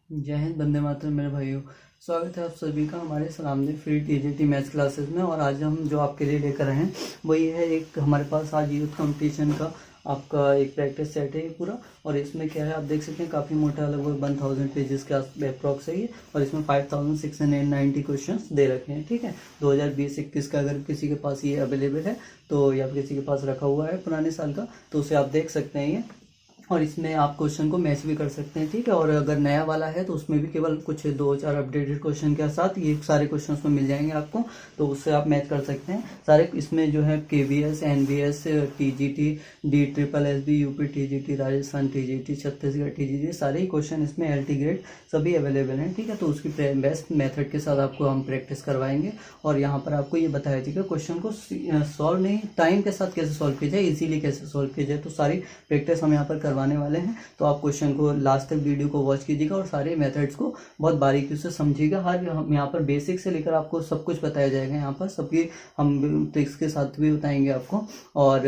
जय हिंद, वंदे मातरम मेरे भाइयों। स्वागत है आप सभी का हमारे सलामदी फ्री टीजीटी मैथ्स क्लासेस में। और आज हम जो आपके लिए लेकर आए हैं वो ये है, एक हमारे पास आज यूथ कंपटीशन का आपका एक प्रैक्टिस सेट है ये पूरा। और इसमें क्या है, आप देख सकते हैं काफ़ी मोटा, लगभग 1000 पेजेस के अप्रॉक्स है ये। और इसमें 5690 क्वेश्चन दे रखे हैं। ठीक है, 2020-21 का अगर किसी के पास ये अवेलेबल है तो, या किसी के पास रखा हुआ है पुराने साल का, तो उसे आप देख सकते हैं ये। और इसमें आप क्वेश्चन को मैच भी कर सकते हैं। ठीक है, और अगर नया वाला है तो उसमें भी केवल कुछ 2-4 अपडेटेड क्वेश्चन के साथ ये सारे क्वेश्चन उसमें मिल जाएंगे आपको, तो उससे आप मैच कर सकते हैं सारे। इसमें जो है KVS, NVS, TGT, DSSB, UP TGT, Rajasthan TGT, Chhattisgarh TGT, सारे ही क्वेश्चन इसमें LT ग्रेड सभी अवेलेबल हैं। ठीक है, तो उसकी बेस्ट मेथड के साथ आपको हम प्रैक्टिस करवाएंगे। और यहाँ पर आपको ये बताया जाएगा क्वेश्चन को सॉल्व नहीं, टाइम के साथ कैसे सॉल्व किया जाए, इजीली कैसे सॉल्व किया जाए, तो सारी प्रैक्टिस हम यहाँ पर करवाने वाले हैं। तो आप क्वेश्चन को लास्ट तक वीडियो को वॉच कीजिएगा और सारे मेथड्स को बहुत बारीकी से समझिएगा। हर हम यहाँ पर बेसिक से लेकर आपको सब कुछ बताया जाएगा। यहाँ पर सबकी हम ट्रिक्स के साथ भी बताएंगे आपको। और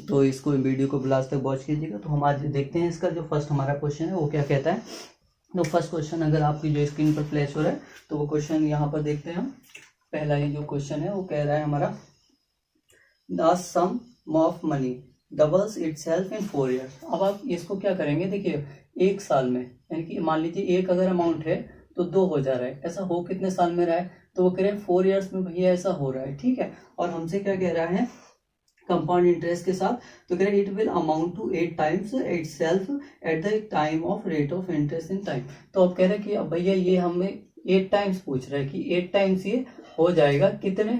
तो इसको वीडियो को लास्ट तक वॉच कीजिएगा। तो हम आज देखते हैं इसका जो फर्स्ट हमारा क्वेश्चन है वो क्या कहता है। तो फर्स्ट क्वेश्चन अगर आपकी जो स्क्रीन पर फ्लैश हो रहा है तो वो क्वेश्चन यहाँ पर देखते हैं हम। पहला ही जो क्वेश्चन है वो कह रहा है हमारा, the sum of money doubles itself in 4 years. अब आप इसको क्या करेंगे, देखिए एक साल में, यानी कि मान लीजिए एक अगर अमाउंट है तो 2 हो जा रहा है, ऐसा हो कितने साल में रहा है, तो वो कह रहे हैं 4 ईयर्स में भैया ऐसा हो रहा है। ठीक है, और हमसे क्या कह रहा है, कंपाउंड इंटरेस्ट के साथ, तो कह रहे हैं it will amount to 8 times itself at the time of rate of interest in time. तो अब कह रहे हैं कि अब भैया ये हमें 8 टाइम्स पूछ रहा है कि 8 टाइम्स ये हो जाएगा, कितने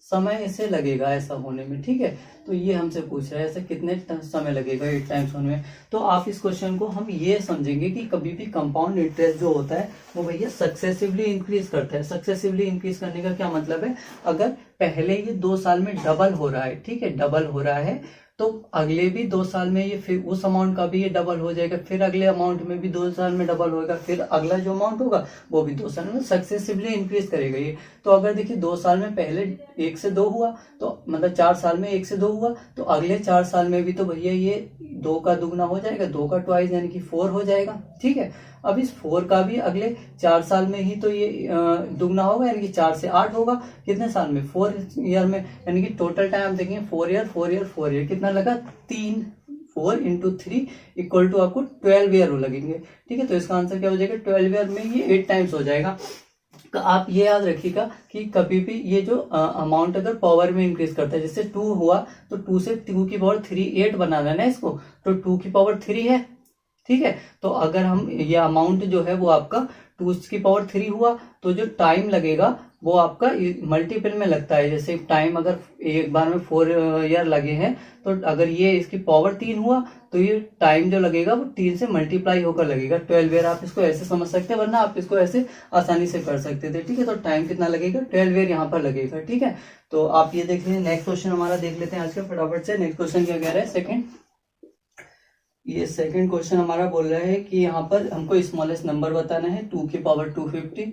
समय इसे लगेगा ऐसा होने में। ठीक है, तो ये हमसे पूछ रहा है ऐसा कितने समय लगेगा 8 टाइम्स होने में। तो आप इस क्वेश्चन को हम ये समझेंगे कि कभी भी कंपाउंड इंटरेस्ट जो होता है वो भैया सक्सेसिवली इंक्रीज करता है। सक्सेसिवली इंक्रीज करने का क्या मतलब है, अगर पहले ये 2 साल में डबल हो रहा है, ठीक है, डबल हो रहा है, तो अगले भी 2 साल में ये फिर उस अमाउंट का भी ये डबल हो जाएगा, फिर अगले अमाउंट में भी 2 साल में डबल होगा, फिर अगला जो अमाउंट होगा वो भी 2 साल में सक्सेसिवली इंक्रीज करेगा ये। तो अगर देखिए 2 साल में पहले 1 से 2 हुआ, तो मतलब 4 साल में 1 से 2 हुआ, तो अगले 4 साल में भी तो भैया ये 2 का दुगना हो जाएगा, 2 का ट्वाइस यानी कि 4 हो जाएगा। ठीक है, अब इस 4 का भी अगले 4 साल में ही तो ये दुगना होगा, यानी कि 4 से 8 होगा, कितने साल में, 4 ईयर में, यानी कि टोटल टाइम देखेंगे 4 ईयर 4 ईयर 4 ईयर, कितना लगा 3, 4 × 3 इक्वल टू आपको 12 ईयर लगेंगे। ठीक है, तो इसका आंसर क्या हो जाएगा, 12 ईयर में ये 8 टाइम्स हो जाएगा। तो आप ये याद रखिएगा कि कभी भी ये जो अमाउंट अगर पावर में इंक्रीज करता है, जैसे 2 हुआ तो 2 से 2 की पावर 3 8 बनाना है ना इसको, तो 2 की पावर 3 है। ठीक है, तो अगर हम ये अमाउंट जो है वो आपका 2 की पावर 3 हुआ, तो जो टाइम लगेगा वो आपका मल्टीपल में लगता है। जैसे टाइम अगर एक बार में 4 ईयर लगे हैं, तो अगर ये इसकी पावर 3 हुआ तो ये टाइम जो लगेगा वो 3 से मल्टीप्लाई होकर लगेगा, 12 ईयर। आप इसको ऐसे समझ सकते हैं, वरना आप इसको ऐसे आसानी से कर सकते थे। ठीक है, तो टाइम कितना लगेगा, 12 ईयर यहाँ पर लगेगा। ठीक है, तो आप ये देख लीजिए। नेक्स्ट क्वेश्चन हमारा देख लेते हैं आज का फटाफट से। नेक्स्ट क्वेश्चन क्या कह रहा है, सेकंड, ये सेकंड क्वेश्चन हमारा बोल रहा है कि यहाँ पर हमको स्मॉलेस्ट नंबर बताना है, 2 की पावर 250,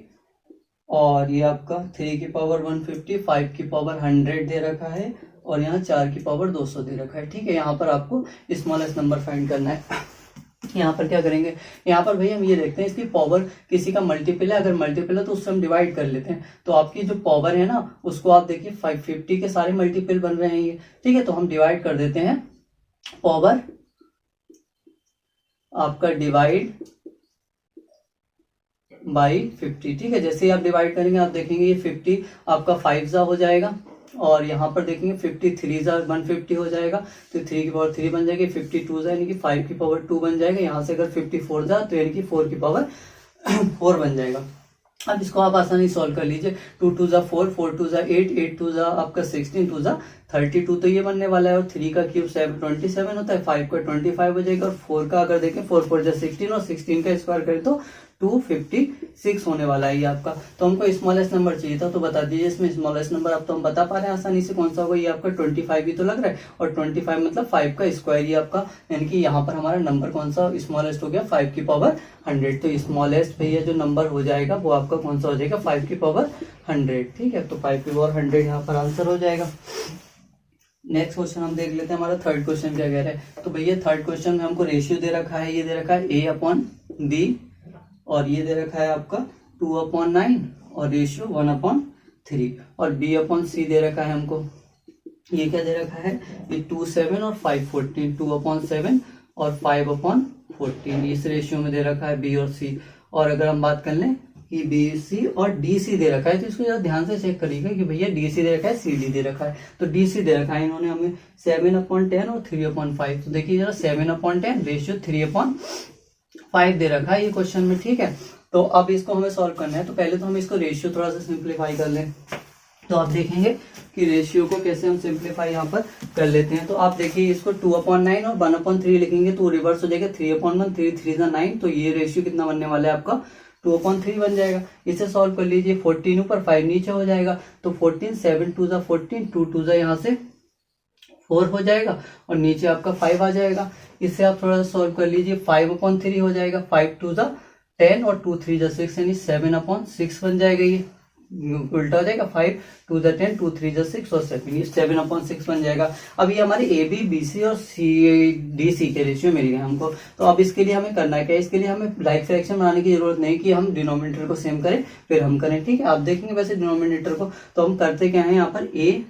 और ये आपका 3 की पावर 150, 5 की पावर 100 दे रखा है, और यहाँ 4 की पावर 200 दे रखा है। ठीक है, यहाँ पर आपको स्मॉलेस्ट नंबर फाइंड करना है। यहाँ पर क्या करेंगे, यहाँ पर भैया हम ये देखते हैं इसकी पावर किसी का मल्टीपल है, अगर मल्टीपल है तो उससे हम डिवाइड कर लेते हैं। तो आपकी जो पावर है ना उसको आप देखिए 550 के सारे मल्टीपल बन रहे हैं ये। ठीक है, तो हम डिवाइड कर देते हैं, पावर आपका डिवाइड बाई 50। ठीक है, जैसे ही आप डिवाइड करेंगे आप देखेंगे ये 50 आपका 5 जा हो जाएगा, और यहाँ पर देखेंगे 53 जा 150 हो जाएगा, तो 3 की पावर 3 बन जाएगी, 52 जा यानी कि 5 की पावर 2 बन जाएगा, यहाँ से अगर 54 जा तो यानी कि 4 की पावर 4 बन जाएगा। अब इसको आप आसानी सॉल्व कर लीजिए, 2 2 जा 4, 4 2 जा 8, 8 2 जा आपका 16, 2 जा 32 तो ये बनने वाला है, और 3 का क्यूब 27 होता है, 5 का 25 हो जाएगा, और 4 का अगर देखें 4 4 जा 16, और 16 का स्क्वायर करें तो 256 होने वाला है ये आपका। तो हमको स्मॉलेस्ट नंबर चाहिए था, तो बता दीजिए इसमें स्मॉलेस्ट नंबर। अब तो हम बता पा रहे हैं आसानी से कौन सा होगा, ये आपका 25 ही तो लग रहा है, और 25 मतलब 5 का स्क्वायर ही आपका, यानी कि यहाँ पर हमारा नंबर कौन सा स्मॉलेस्ट हो गया, 5 की पावर 100। तो स्मॉलेस्ट भैया जो नंबर हो जाएगा वो आपका कौन सा हो जाएगा, 5 की पावर 100। ठीक है, तो 5 की पावर 100 यहाँ पर आंसर हो जाएगा। नेक्स्ट क्वेश्चन हम देख लेते हैं, हमारा थर्ड क्वेश्चन क्या कह रहा है। तो भैया थर्ड क्वेश्चन में हमको रेशियो दे रखा है, ये दे रखा है A/B और ये दे रखा है आपका 2/9 और रेशियो 1/3 और B/C दे रखा है हमको, ये क्या दे रखा है, ये 2/7 और 5/14, 2/7 और 5/14 इस रेशियो में दे रखा है बी और सी। और अगर हम बात कर लें कि बी सी और डी सी दे रखा है, तो इसको जरा ध्यान से चेक करिएगा कि भैया डी सी दे रखा है, सी डी दे रखा है। तो डी सी दे रखा है इन्होंने हमें 7/10 और 3/5। तो देखिए जरा 7/10 रेशियो 3/5 दे रखा है ये क्वेश्चन में, ठीक है। तो अब इसको हमें सॉल्व करना है, तो पहले तो हम इसको रेशियो थोड़ा सा सिंप्लीफाई कर लें। तो आप देखेंगे कि रेशियो को कैसे हम सिंप्लीफाई यहाँ पर कर लेते हैं। तो आप देखिए इसको 2/9 और 1/3 लिखेंगे तो रिवर्स हो जाएगा, 3/1, 3 3 9। तो ये रेशियो कितना बनने वाला है आपका, 2/3 बन जाएगा। इसे सॉल्व कर लीजिए, 14 ऊपर 5 नीचे हो जाएगा, तो 14 7 2 14, 2 2 यहाँ से 4 हो जाएगा और नीचे आपका 5 आ जाएगा। इससे आप थोड़ा सा सॉल्व कर लीजिए, 5/3 हो जाएगा, 5 2 10 और 2 3 6 यानी 7/6 बन जाएगा। ये उल्टा हो जाएगा, 5 2 10 2 3 6 और 7, ये 7/6 बन जाएगा। अब ये हमारे ए बी बी सी और सी डी सी के रेशियो मिल गए हमको। तो अब इसके लिए हमें करना है क्या, इसके लिए हमें लाइक फ्रैक्शन बनाने की जरूरत नहीं कि हम डिनोमिनेटर को सेम करें फिर हम करें, ठीक है। आप देखेंगे वैसे डिनोमिनेटर को, तो हम करते क्या है, यहाँ पर ए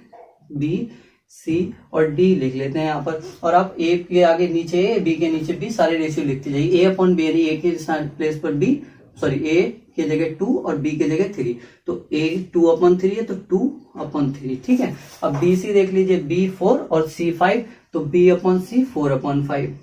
बी सी और डी लिख लेते हैं यहाँ पर। और आप ए के आगे नीचे ए, बी के नीचे बी, सारे रेशियो लिखते जाइए। A/B यानी ए के प्लेस पर बी, सॉरी ए की जगह 2 और बी की जगह 3। तो a 2/3 है तो 2/3, ठीक है। अब बी सी देख लीजिए, b 4 और c 5, तो B/C 4/5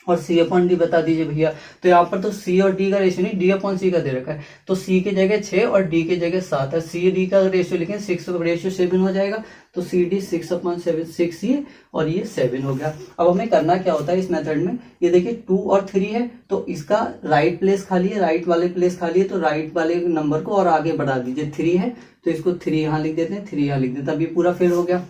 और C/D बता दीजिए भैया। तो यहाँ पर तो C और D का रेशियो नहीं, D/C का दे रखा है, तो C की जगह 6 और D की जगह 7 है। C D का रेशियो लिखें, 6 का रेशियो 7 हो जाएगा, तो CD 6/7, 6 ये और ये 7 हो गया। अब हमें करना क्या होता है इस मेथड में, ये देखिए 2 और 3 है, तो इसका राइट प्लेस खाली है, राइट वाले प्लेस खाली है, तो राइट वाले नंबर को और आगे बढ़ा दीजिए। 3 है तो इसको 3 यहाँ लिख देते हैं, 3 यहाँ लिख देते हैं, तब ये पूरा फेल हो गया,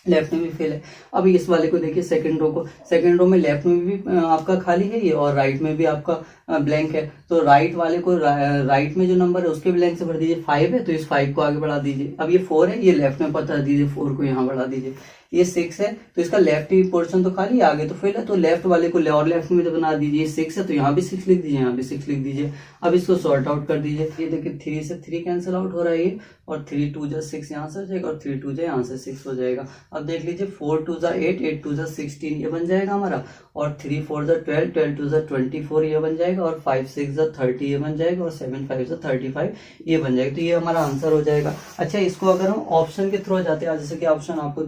लेफ्ट में भी फेल है। अब इस वाले को देखिए, सेकंड रो को, सेकंड रो में लेफ्ट में भी आपका खाली है ये और राइट में भी आपका ब्लैंक है, तो राइट वाले को राइट में जो नंबर है उसके ब्लैंक से भर दीजिए। 5 है तो इस 5 को आगे बढ़ा दीजिए। अब ये 4 है, ये लेफ्ट में पता दीजिए, 4 को यहाँ बढ़ा दीजिए। ये 6 है तो इसका लेफ्ट ही पोर्शन तो खाली है, आगे तो फेल है, तो लेफ्ट वाले को और लेफ्ट में तो बना दीजिए। 6 है तो यहाँ भी 6 लिख दीजिए, यहाँ भी 6 लिख दीजिए। अब इसको सॉर्ट आउट कर दीजिए। ये देखिए 3 से 3 कैंसिल आउट हो रहा है ये, और 3 2 6 यहाँ से हो जाएगा और 3 2 यहाँ से 6 हो जाएगा। अब देख लीजिए 4 2 8, 8 2 16 ये बन जाएगा हमारा, और 3 4 12, 12 2 24 ये बन जाएगा, और 5 6 30 ये बन जाएगा, और 7 5 35 ये बन जाएगा। तो ये हमारा आंसर हो जाएगा। अच्छा, इसको अगर हम ऑप्शन के थ्रू जाते हैं, जैसे कि ऑप्शन आपको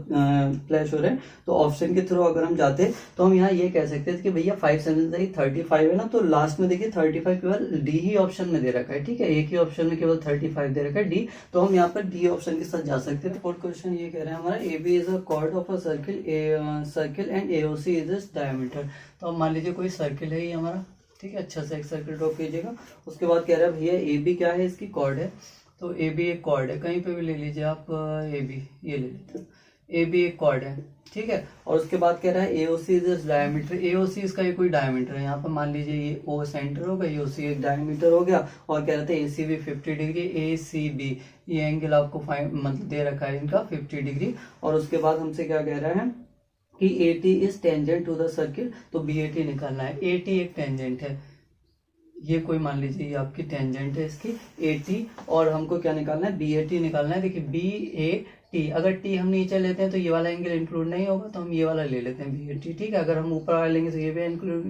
फ्लैश हो रहे हैं, तो ऑप्शन के थ्रू अगर हम जाते हैं तो हम यहाँ ये कह सकते हैं कि भैया 5 7 35 है ना, तो लास्ट में देखिए 35 केवल डी ही ऑप्शन में दे रखा है, ठीक है। एक ही ऑप्शन में केवल 35 दे रखा है डी, तो हम यहाँ पर डी ऑप्शन के साथ जा सकते हैं। फोर्थ क्वेश्चन ये कह रहे हैं हमारा, A B is a chord of a circle and AOC is its diameter. तो अब मान लीजिए कोई सर्किल है ये हमारा, ठीक है, अच्छा सा एक सर्किल ड्रॉ कीजिएगा। उसके बाद कह रहा है भैया ए बी क्या है, इसकी कॉर्ड है, तो ए बी एक कॉर्ड है, कहीं पे भी ले लीजिए आप, ए बी ये ले लेते हैं, ए बी एक कॉर्ड है, ठीक है। और उसके बाद कह रहा है AOC is its diameter, AOC इसका ये कोई डायमीटर है, यहाँ पर मान लीजिए ये O सेंटर होगा, AOC एक डायमीटर हो गया, और कह रहे थे ACB 50 डिग्री, ACB ये एंगल आपको मतलब दे रखा है इनका 50 डिग्री। और उसके बाद हमसे क्या कह रहा है कि AT is tangent to the circle, तो BAT निकालना है। AT एक टेंजेंट है, ये कोई मान लीजिए ये आपकी टेंजेंट है इसकी AT, और हमको क्या निकालना है, BAT निकालना है। देखिए BAT, अगर T हम नीचे लेते हैं तो ये वाला एंगल इंक्लूड नहीं होगा, तो हम ये वाला ले लेते हैं BAT, ठीक है। अगर हम ऊपर वाला लेंगे तो ये भी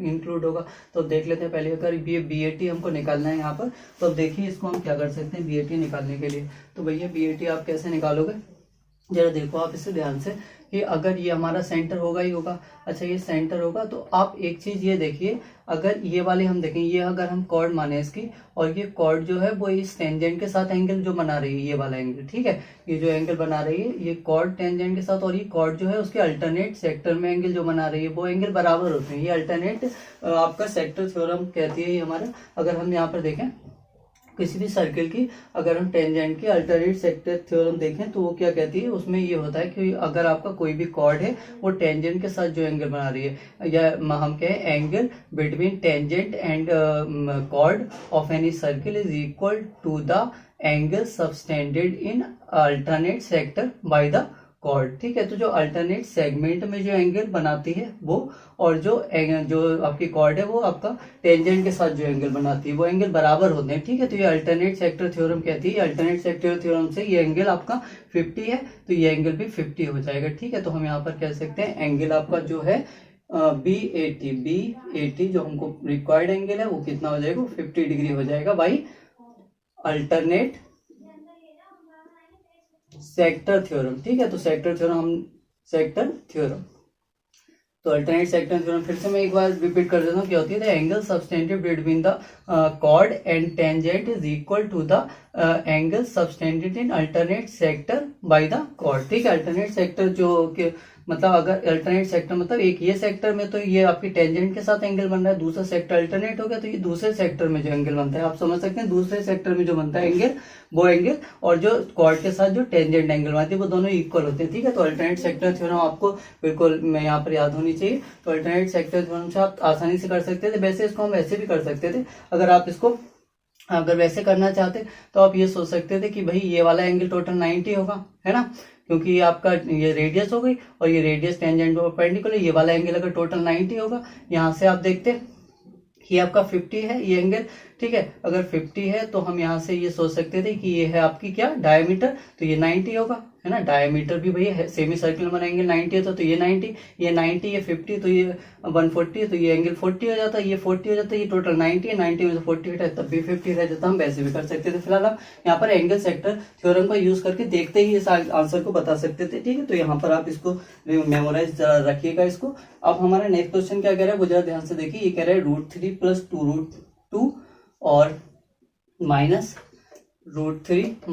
इंक्लूड होगा, तो देख लेते हैं पहले। अगर BAT हमको निकालना है यहाँ पर, तो अब देखिए इसको हम क्या कर सकते हैं BAT निकालने के लिए। तो भैया BAT आप कैसे निकालोगे, जरा देखो आप इसे ध्यान से, कि अगर ये हमारा सेंटर होगा ही होगा, अच्छा ये सेंटर होगा, तो आप एक चीज ये देखिए, अगर ये वाले हम देखें, ये अगर हम कॉर्ड माने इसकी, और ये कॉर्ड जो है वो इस टेंजेंट के साथ एंगल जो बना रही है, ये वाला एंगल, ठीक है, ये जो एंगल बना रही है ये कॉर्ड टेंजेंट के साथ, और ये कॉर्ड जो है उसके अल्टरनेट सेक्टर में एंगल जो बना रही है वो एंगल बराबर होते हैं। ये अल्टरनेट आपका सेक्टर थ्योरम कहती है ये हमारा। अगर हम यहाँ पर देखें किसी भी सर्किल की, अगर हम टेंजेंट के अल्टरनेट सेक्टर थ्योरम देखें तो वो क्या कहती है, उसमें ये होता है कि अगर आपका कोई भी कॉर्ड है वो टेंजेंट के साथ जो एंगल बना रही है, या हम कहें angle between tangent and chord of any circle is equal to the angle subtended in alternate sector by the chord, ठीक है। तो जो अल्टरनेट सेगमेंट में जो एंगल बनाती है वो, और जो आपकी कॉर्ड है वो आपका टेंजेंट के साथ जो एंगल बनाती है वो एंगल बराबर होते हैं, ठीक है। तो ये अल्टरनेट सेक्टर थ्योरम कहती है, अल्टरनेट सेक्टर थ्योरम से ये एंगल आपका 50 है तो ये एंगल भी 50 हो जाएगा, ठीक है। तो हम यहाँ पर कह सकते हैं एंगल आपका जो है BAT जो हमको रिक्वायर्ड एंगल है वो कितना हो जाएगा, 50 डिग्री हो जाएगा बाई अल्टरनेट सेक्टर थ्योरम, ठीक है। तो सेक्टर थ्योरम तो अल्टरनेट सेक्टर थ्योरम फिर से मैं एक बार रिपीट कर देता हूँ, क्या होती है, the angle subtended between the chord and tangent is equal to the angle subtended in alternate sector by the chord, ठीक है। अल्टरनेट सेक्टर जो मतलब अगर अल्टरनेट सेक्टर मतलब एक ये सेक्टर में तो ये आपकी टेंजेंट के साथ एंगल बन रहा है, दूसरा सेक्टर अल्टरनेट हो गया तो ये दूसरे सेक्टर में जो एंगल बनता है, आप समझ सकते हैं दूसरे सेक्टर में जो बनता है एंगल वो एंगल और जो कॉर्ड के साथ जो टेंजेंट एंगल बनती है वो दोनों इक्वल होते हैं, ठीक है। तो अल्टरनेट सेक्टर थ्योरम आपको बिल्कुल मैं यहाँ पर याद होनी चाहिए। तो अल्टरनेट सेक्टर थ्योरम से आप आसानी से कर सकते थे, वैसे इसको हम वैसे भी कर सकते थे, अगर वैसे करना चाहते तो आप ये सोच सकते थे कि भाई ये वाला एंगल टोटल 90 होगा, है ना, क्योंकि ये आपका ये रेडियस हो गई और ये रेडियस टेंजेंट परपेंडिकुलर, ये वाला एंगल अगर टोटल 90 होगा, यहाँ से आप देखते ये आपका 50 है ये एंगल, ठीक है। अगर 50 है तो हम यहाँ से ये सोच सकते थे कि ये है आपकी क्या डायमीटर, तो ये 90 होगा, है ना। डायमीटर भी भैया सेमी सर्किल में एंगल 90 है तो ये 90, ये 90, ये 50 तो ये 140, तो ये एंगल 40 हो जाता है, ये 40 हो जाता है, ये टोटल 90 है, 90 में से 40 हटा तब भी 50 रह जाता, हम वैसे भी कर सकते थे। फिलहाल हम यहाँ पर एंगल सेक्टर थ्योरम का यूज करके देखते ही इस आंसर को बता सकते थे, ठीक है। तो यहाँ पर आप इसको मेमोराइज रखिएगा इसको। अब हमारा नेक्स्ट क्वेश्चन क्या कह रहा है वो जरा ध्यान से देखिए, ये कह रहा है √3 + 2√2 और माइनस √3 -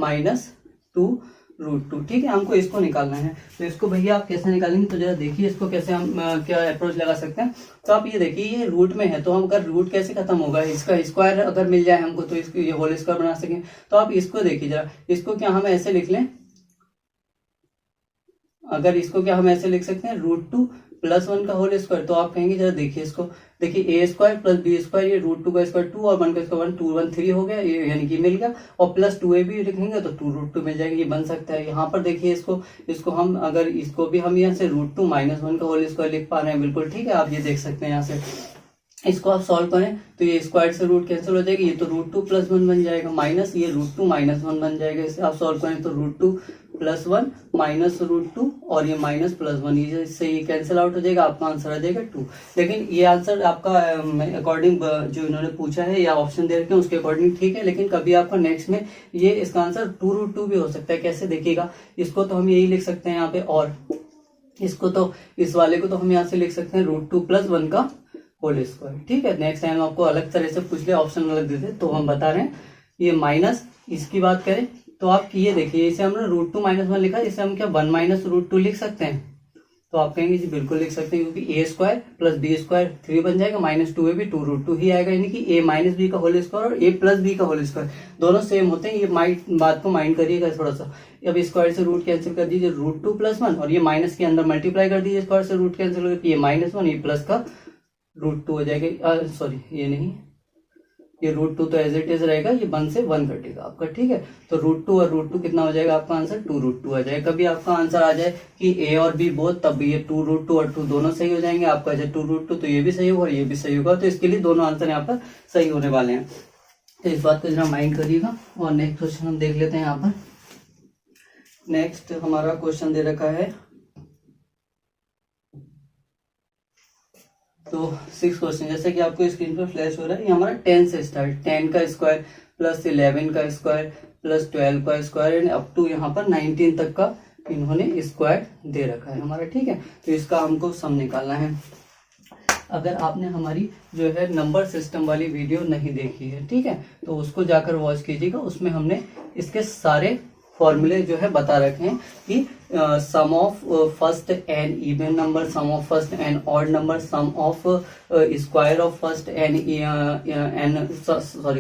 2√2, ठीक है। हमको इसको निकालना है, तो इसको भैया आप कैसे निकालेंगे तो जरा देखिए इसको कैसे हम क्या अप्रोच लगा सकते हैं। तो आप ये देखिए ये रूट में है तो हम अगर रूट कैसे खत्म होगा, इसका स्क्वायर अगर मिल जाए हमको तो इसको ये होल स्क्वायर बना सकें। तो आप इसको देखिए जरा, इसको क्या हम ऐसे लिख लें, अगर इसको क्या हम ऐसे लिख सकते हैं √2 + 1 का होल स्क्वायर, तो आप कहेंगे जरा देखिए इसको, देखिए a² + b² ये √2 का स्क्वायर 2 और 1 का स्क्वायर 1 213 हो गया, ये यानी कि मिल गया, और प्लस 2ab लिखेंगे तो 2√2 मिल जाएगा, ये बन सकता है। यहाँ पर देखिए इसको हम अगर इसको भी हम यहाँ से √2 - 1 का होल स्क्वायर लिख पा रहे हैं, बिल्कुल ठीक है। आप ये देख सकते हैं यहाँ से इसको आप सॉल्व करें तो ये स्क्वायर से रूट कैंसिल हो जाएगी, ये तो √2 + 1 बन जाएगा, माइनस ये √2 - 1 बन जाएगा। इसे आप सॉल्व करें तो √2 + 1 माइनस √2 और ये माइनस प्लस 1, इससे ये कैंसिल आउट हो जाएगा, आपका आंसर आ जाएगा 2। लेकिन ये आंसर आपका अकॉर्डिंग जो इन्होंने पूछा है या ऑप्शन दे रखे हैं उसके अकॉर्डिंग ठीक है, लेकिन कभी आपका नेक्स्ट में ये इसका आंसर 2√2 भी हो सकता है। कैसे देखिएगा, इसको तो हम यही लिख सकते हैं यहाँ पे, और इसको तो इस वाले को तो हम यहाँ से लिख सकते हैं √2 + 1 का होल स्क्वायर, ठीक है। नेक्स्ट टाइम आपको अलग तरह से पूछ ले, ऑप्शन अलग देते तो हम बता रहे हैं। ये माइनस इसकी बात करें तो आप ये देखिए, इसे हमने √2 - 1 लिखा, इसे हम क्या 1 - √2 लिख सकते हैं, तो आप कहेंगे जी बिल्कुल लिख सकते हैं, क्योंकि a² + b² 3 बन जाएगा, -2ab 2√2 ही आएगा, यानी कि a - b का होल स्क्वायर और a + b का होल स्क्वायर दोनों सेम होते हैं। ये बात को माइंड करिएगा थोड़ा सा। अब स्क्वायर से रूट कैंसिल कर दीजिए, √2 + 1 और ये माइनस के अंदर मल्टीप्लाई कर दीजिए, स्क्वायर से रूट कैंसिल करके ये -1 ये प्लस का √2 हो जाएगा, सॉरी ये नहीं, ये √2 तो एज इट इज रहेगा, ये 1 से 1 घटेगा आपका, ठीक है। तो √2 और √2 कितना हो जाएगा आपका आंसर 2√2 आ जाएगा। कभी आपका आंसर आ जाए कि a और b बोथ, तब भी ये 2√2 और 2 दोनों सही हो जाएंगे, आपका जब 2√2 तो ये भी सही होगा और ये भी सही होगा, तो इसके लिए दोनों आंसर यहाँ पर सही होने वाले हैं। तो इस बात को जरा माइंड करिएगा। और नेक्स्ट क्वेश्चन हम देख लेते हैं। यहाँ पर नेक्स्ट हमारा क्वेश्चन दे रखा है, तो 6 क्वेश्चन जैसे कि आपको स्क्रीन पर फ्लैश हो रहा है, ये हमारा 10 से स्टार्ट, 10 का स्क्वायर + 11 का स्क्वायर + 12 का स्क्वायर एंड अप टू यहाँ पर 19 तक का इन्होंने स्क्वायर दे रखा है हमारा, ठीक है। तो इसका हमको सम निकालना है। अगर आपने हमारी जो है नंबर सिस्टम वाली वीडियो नहीं देखी है, ठीक है, तो उसको जाकर वॉच कीजिएगा, उसमें हमने इसके सारे फॉर्मूले जो है बता रखे हैं कि sum of first n even number, sum of first n odd number, sum of square of first n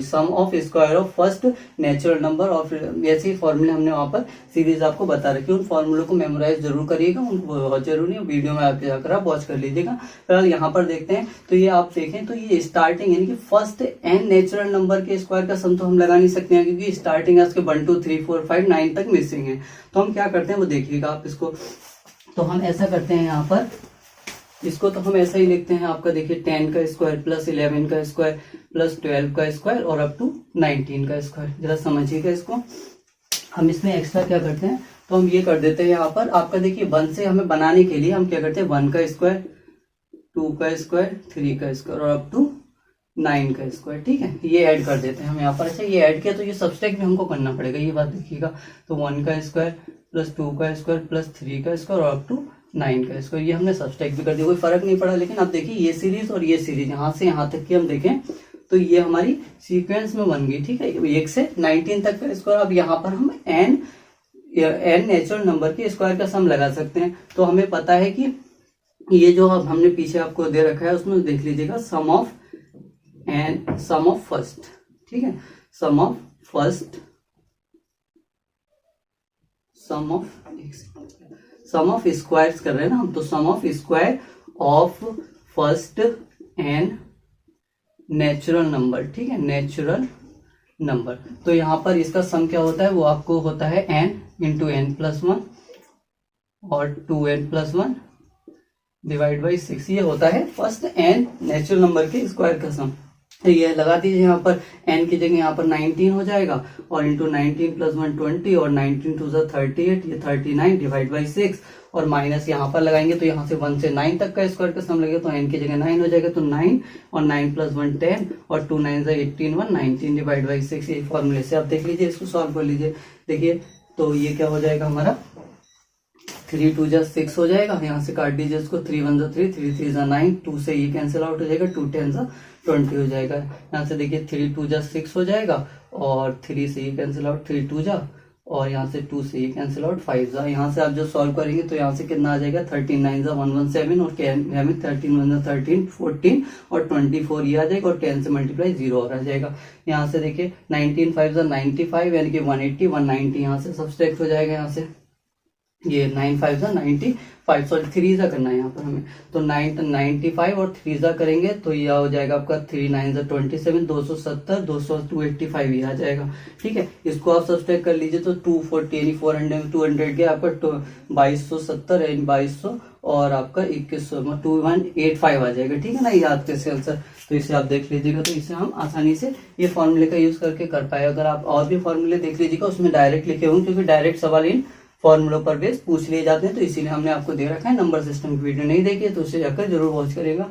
sum of square of first natural number, और ऐसे ही फॉर्मूले हमने वहां पर सीरीज आपको बता रखे। उन फॉर्मूलों को मेमोराइज जरूर करिएगा, उनको बहुत जरूरी है, वीडियो में आपके जाकर आप वॉच कर लीजिएगा। फिलहाल यहाँ पर देखते हैं, तो ये आप देखें तो ये स्टार्टिंग यानी कि फर्स्ट एन नेचुरल नंबर के स्क्वायर का सम तो हम लगा नहीं सकते हैं, क्योंकि स्टार्टिंग इसके 1 2 3 4 5 9 तक मिसिंग है। तो हम क्या करते हैं, हैं वो देखिएगा आप इसको। तो हम ऐसा करते हैं यहाँ पर, इसको तो हम ऐसा ही लिखते हैं आपका, देखिए 10 का स्क्वायर प्लस 11 का स्क्वायर प्लस 12 का स्क्वायर और अप टू 19 का स्क्वायर। जरा समझिएगा इसको। हम इसमें एक्स्ट्रा क्या करते हैं, तो हम ये कर देते हैं यहाँ पर आपका, देखिए 1 से हमें बनाने के लिए हम क्या करते हैं, 1 का स्क्वायर, 2 का स्क्वायर, 3 का स्क्वायर और अप टू 9 का स्क्वायर। ठीक है, ये ऐड कर देते हैं हम यहाँ पर। अच्छा, ये ऐड किया तो ये सब्सट्रैक्ट भी हमको करना पड़ेगा, ये बात देखिएगा। तो 1 का स्क्वायर प्लस 2 का स्क्वायर प्लस 3 का स्क्वायर और अप टू 9 का स्क्वायर, ये हमने सब्सट्रैक्ट भी कर दिया, कोई फर्क नहीं पड़ा। लेकिन अब देखिए ये सीरीज और ये सीरीज यहाँ से यहाँ तक की हम देखें तो ये हमारी सीक्वेंस में बन गई। ठीक है, 1 से 19 तक का स्क्वायर। अब यहाँ पर हम n नेचुरल नंबर के स्क्वायर का सम लगा सकते हैं। तो हमें पता है कि ये जो अब हमने पीछे आपको दे रखा है उसमें देख लीजिएगा, सम ऑफ फर्स्ट। ठीक है, sum of first, sum of squares कर रहे हैं ना हम, तो sum of square of first n natural number. ठीक है, नेचुरल नंबर। तो यहाँ पर इसका सम क्या होता है, वो आपको होता है n इंटू एन प्लस 1 और 2n प्लस 1 डिवाइड बाई 6। ये होता है फर्स्ट n नेचुरल नंबर के स्क्वायर का सम। तो ये लगा दीजिए यहाँ पर, n की जगह यहाँ पर 19 हो जाएगा और इंटू 19 प्लस 1 20 और 19 टू 38, ये 39 डिवाइड बाई 6 और माइनस यहाँ पर लगाएंगे तो यहाँ से 1 से 9 तक का स्क्वायर का सम लगेगा। तो n की जगह 9 हो जाएगा, तो 9 और 9 प्लस 1 10 और 2 9 18 1 19 डिवाइड बाई 6। ये फॉर्मूले से आप देख लीजिए, इसको सॉल्व कर लीजिए। देखिए तो ये क्या हो जाएगा हमारा, 3 2 6 हो जाएगा, यहाँ से काट दीजिए इसको, 3 1 3 3 3 9, 2 से ये कैंसिल आउट हो जाएगा, 2 10 20 हो जाएगा। यहाँ से देखिए 3 2 6 हो जाएगा और 3 से ये कैंसिल आउट, 3 2 और यहाँ से 2 से ये कैंसिल आउट, 5 यहाँ से आप जो सॉल्व करेंगे तो यहाँ से कितना आ जाएगा, 13 9 117 और 13 1 13 14 और 24 ये आ जाएगा और 10 से मल्टीप्लाई 0 और आ जाएगा। यहाँ से देखिए 19 5 95 यानी कि 180 190 यहाँ से सब्सट्रैक्ट हो जाएगा। यहाँ से ये 9 5 95, सॉरी 3 करना है यहाँ पर हमें, तो 9 95 और 3 करेंगे तो ये हो जाएगा आपका 3 9 27 270 285 ये आ जाएगा। ठीक है, इसको आप सब्सट्रैक्ट कर लीजिए तो 240 यानी 200 के आपका 2270 यानी 2200 और आपका 2100 2185 आ जाएगा। ठीक है ना, ये आपके से आंसर। तो इसे आप देख लीजिएगा, तो इसे हम आसानी से ये फॉर्मूले का यूज करके कर पाए। अगर आप और भी फॉर्मूले देख लीजिएगा उसमें डायरेक्ट लिखे होंगे, क्योंकि डायरेक्ट सवाल इन फॉर्मूलों पर बेस पूछ लिए जाते हैं, तो इसीलिए हमने आपको दे रखा है। नंबर सिस्टम की वीडियो नहीं देखी है तो उसे जाकर जरूर वॉच करेगा।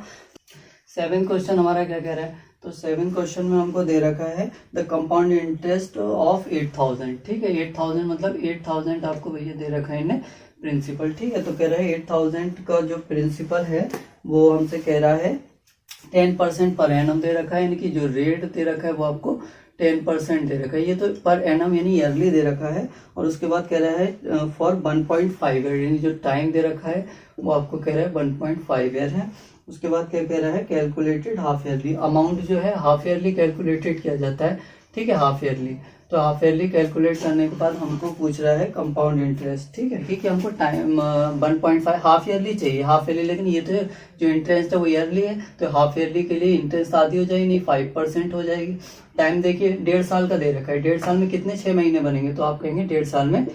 7 क्वेश्चन हमारा क्या कह रहा है, तो 7 क्वेश्चन में हमको दे रखा है द कंपाउंड इंटरेस्ट ऑफ 8000। ठीक है, 8000 मतलब 8000 आपको भैया दे रखा है इन्हें प्रिंसिपल। ठीक है, तो कह रहा है 8000 का जो प्रिंसिपल है वो हमसे कह रहा है 10% पर एनम दे रखा है, यानी कि जो रेट दे रखा है वो आपको 10% दे रखा है। ये तो पर एनम यानी ईयरली दे रखा है। और उसके बाद कह रहा है फॉर 1.5 ईयर, यानी जो टाइम दे रखा है वो आपको कह रहा है 1.5 ईयर है। उसके बाद क्या कह रहा है, कैलकुलेटेड हाफ ईयरली। अमाउंट जो है हाफ ईयरली कैलकुलेटेड किया जाता है। ठीक है, हाफ ईयरली। तो हाफ ईयरली कैलकुलेट करने के बाद हमको पूछ रहा है कंपाउंड इंटरेस्ट। ठीक है, क्योंकि हमको टाइम 1.5 हाफ ईयरली चाहिए, हाफ ईयरली, लेकिन ये तो जो इंटरेस्ट है वो ईयरली है, तो हाफ ईयरली के लिए इंटरेस्ट आधी हो जाएगी, नहीं 5% हो जाएगी। टाइम देखिए 1.5 साल का दे रखा है, 1.5 साल में कितने 6 महीने बनेंगे, तो आप कहेंगे 1.5 साल में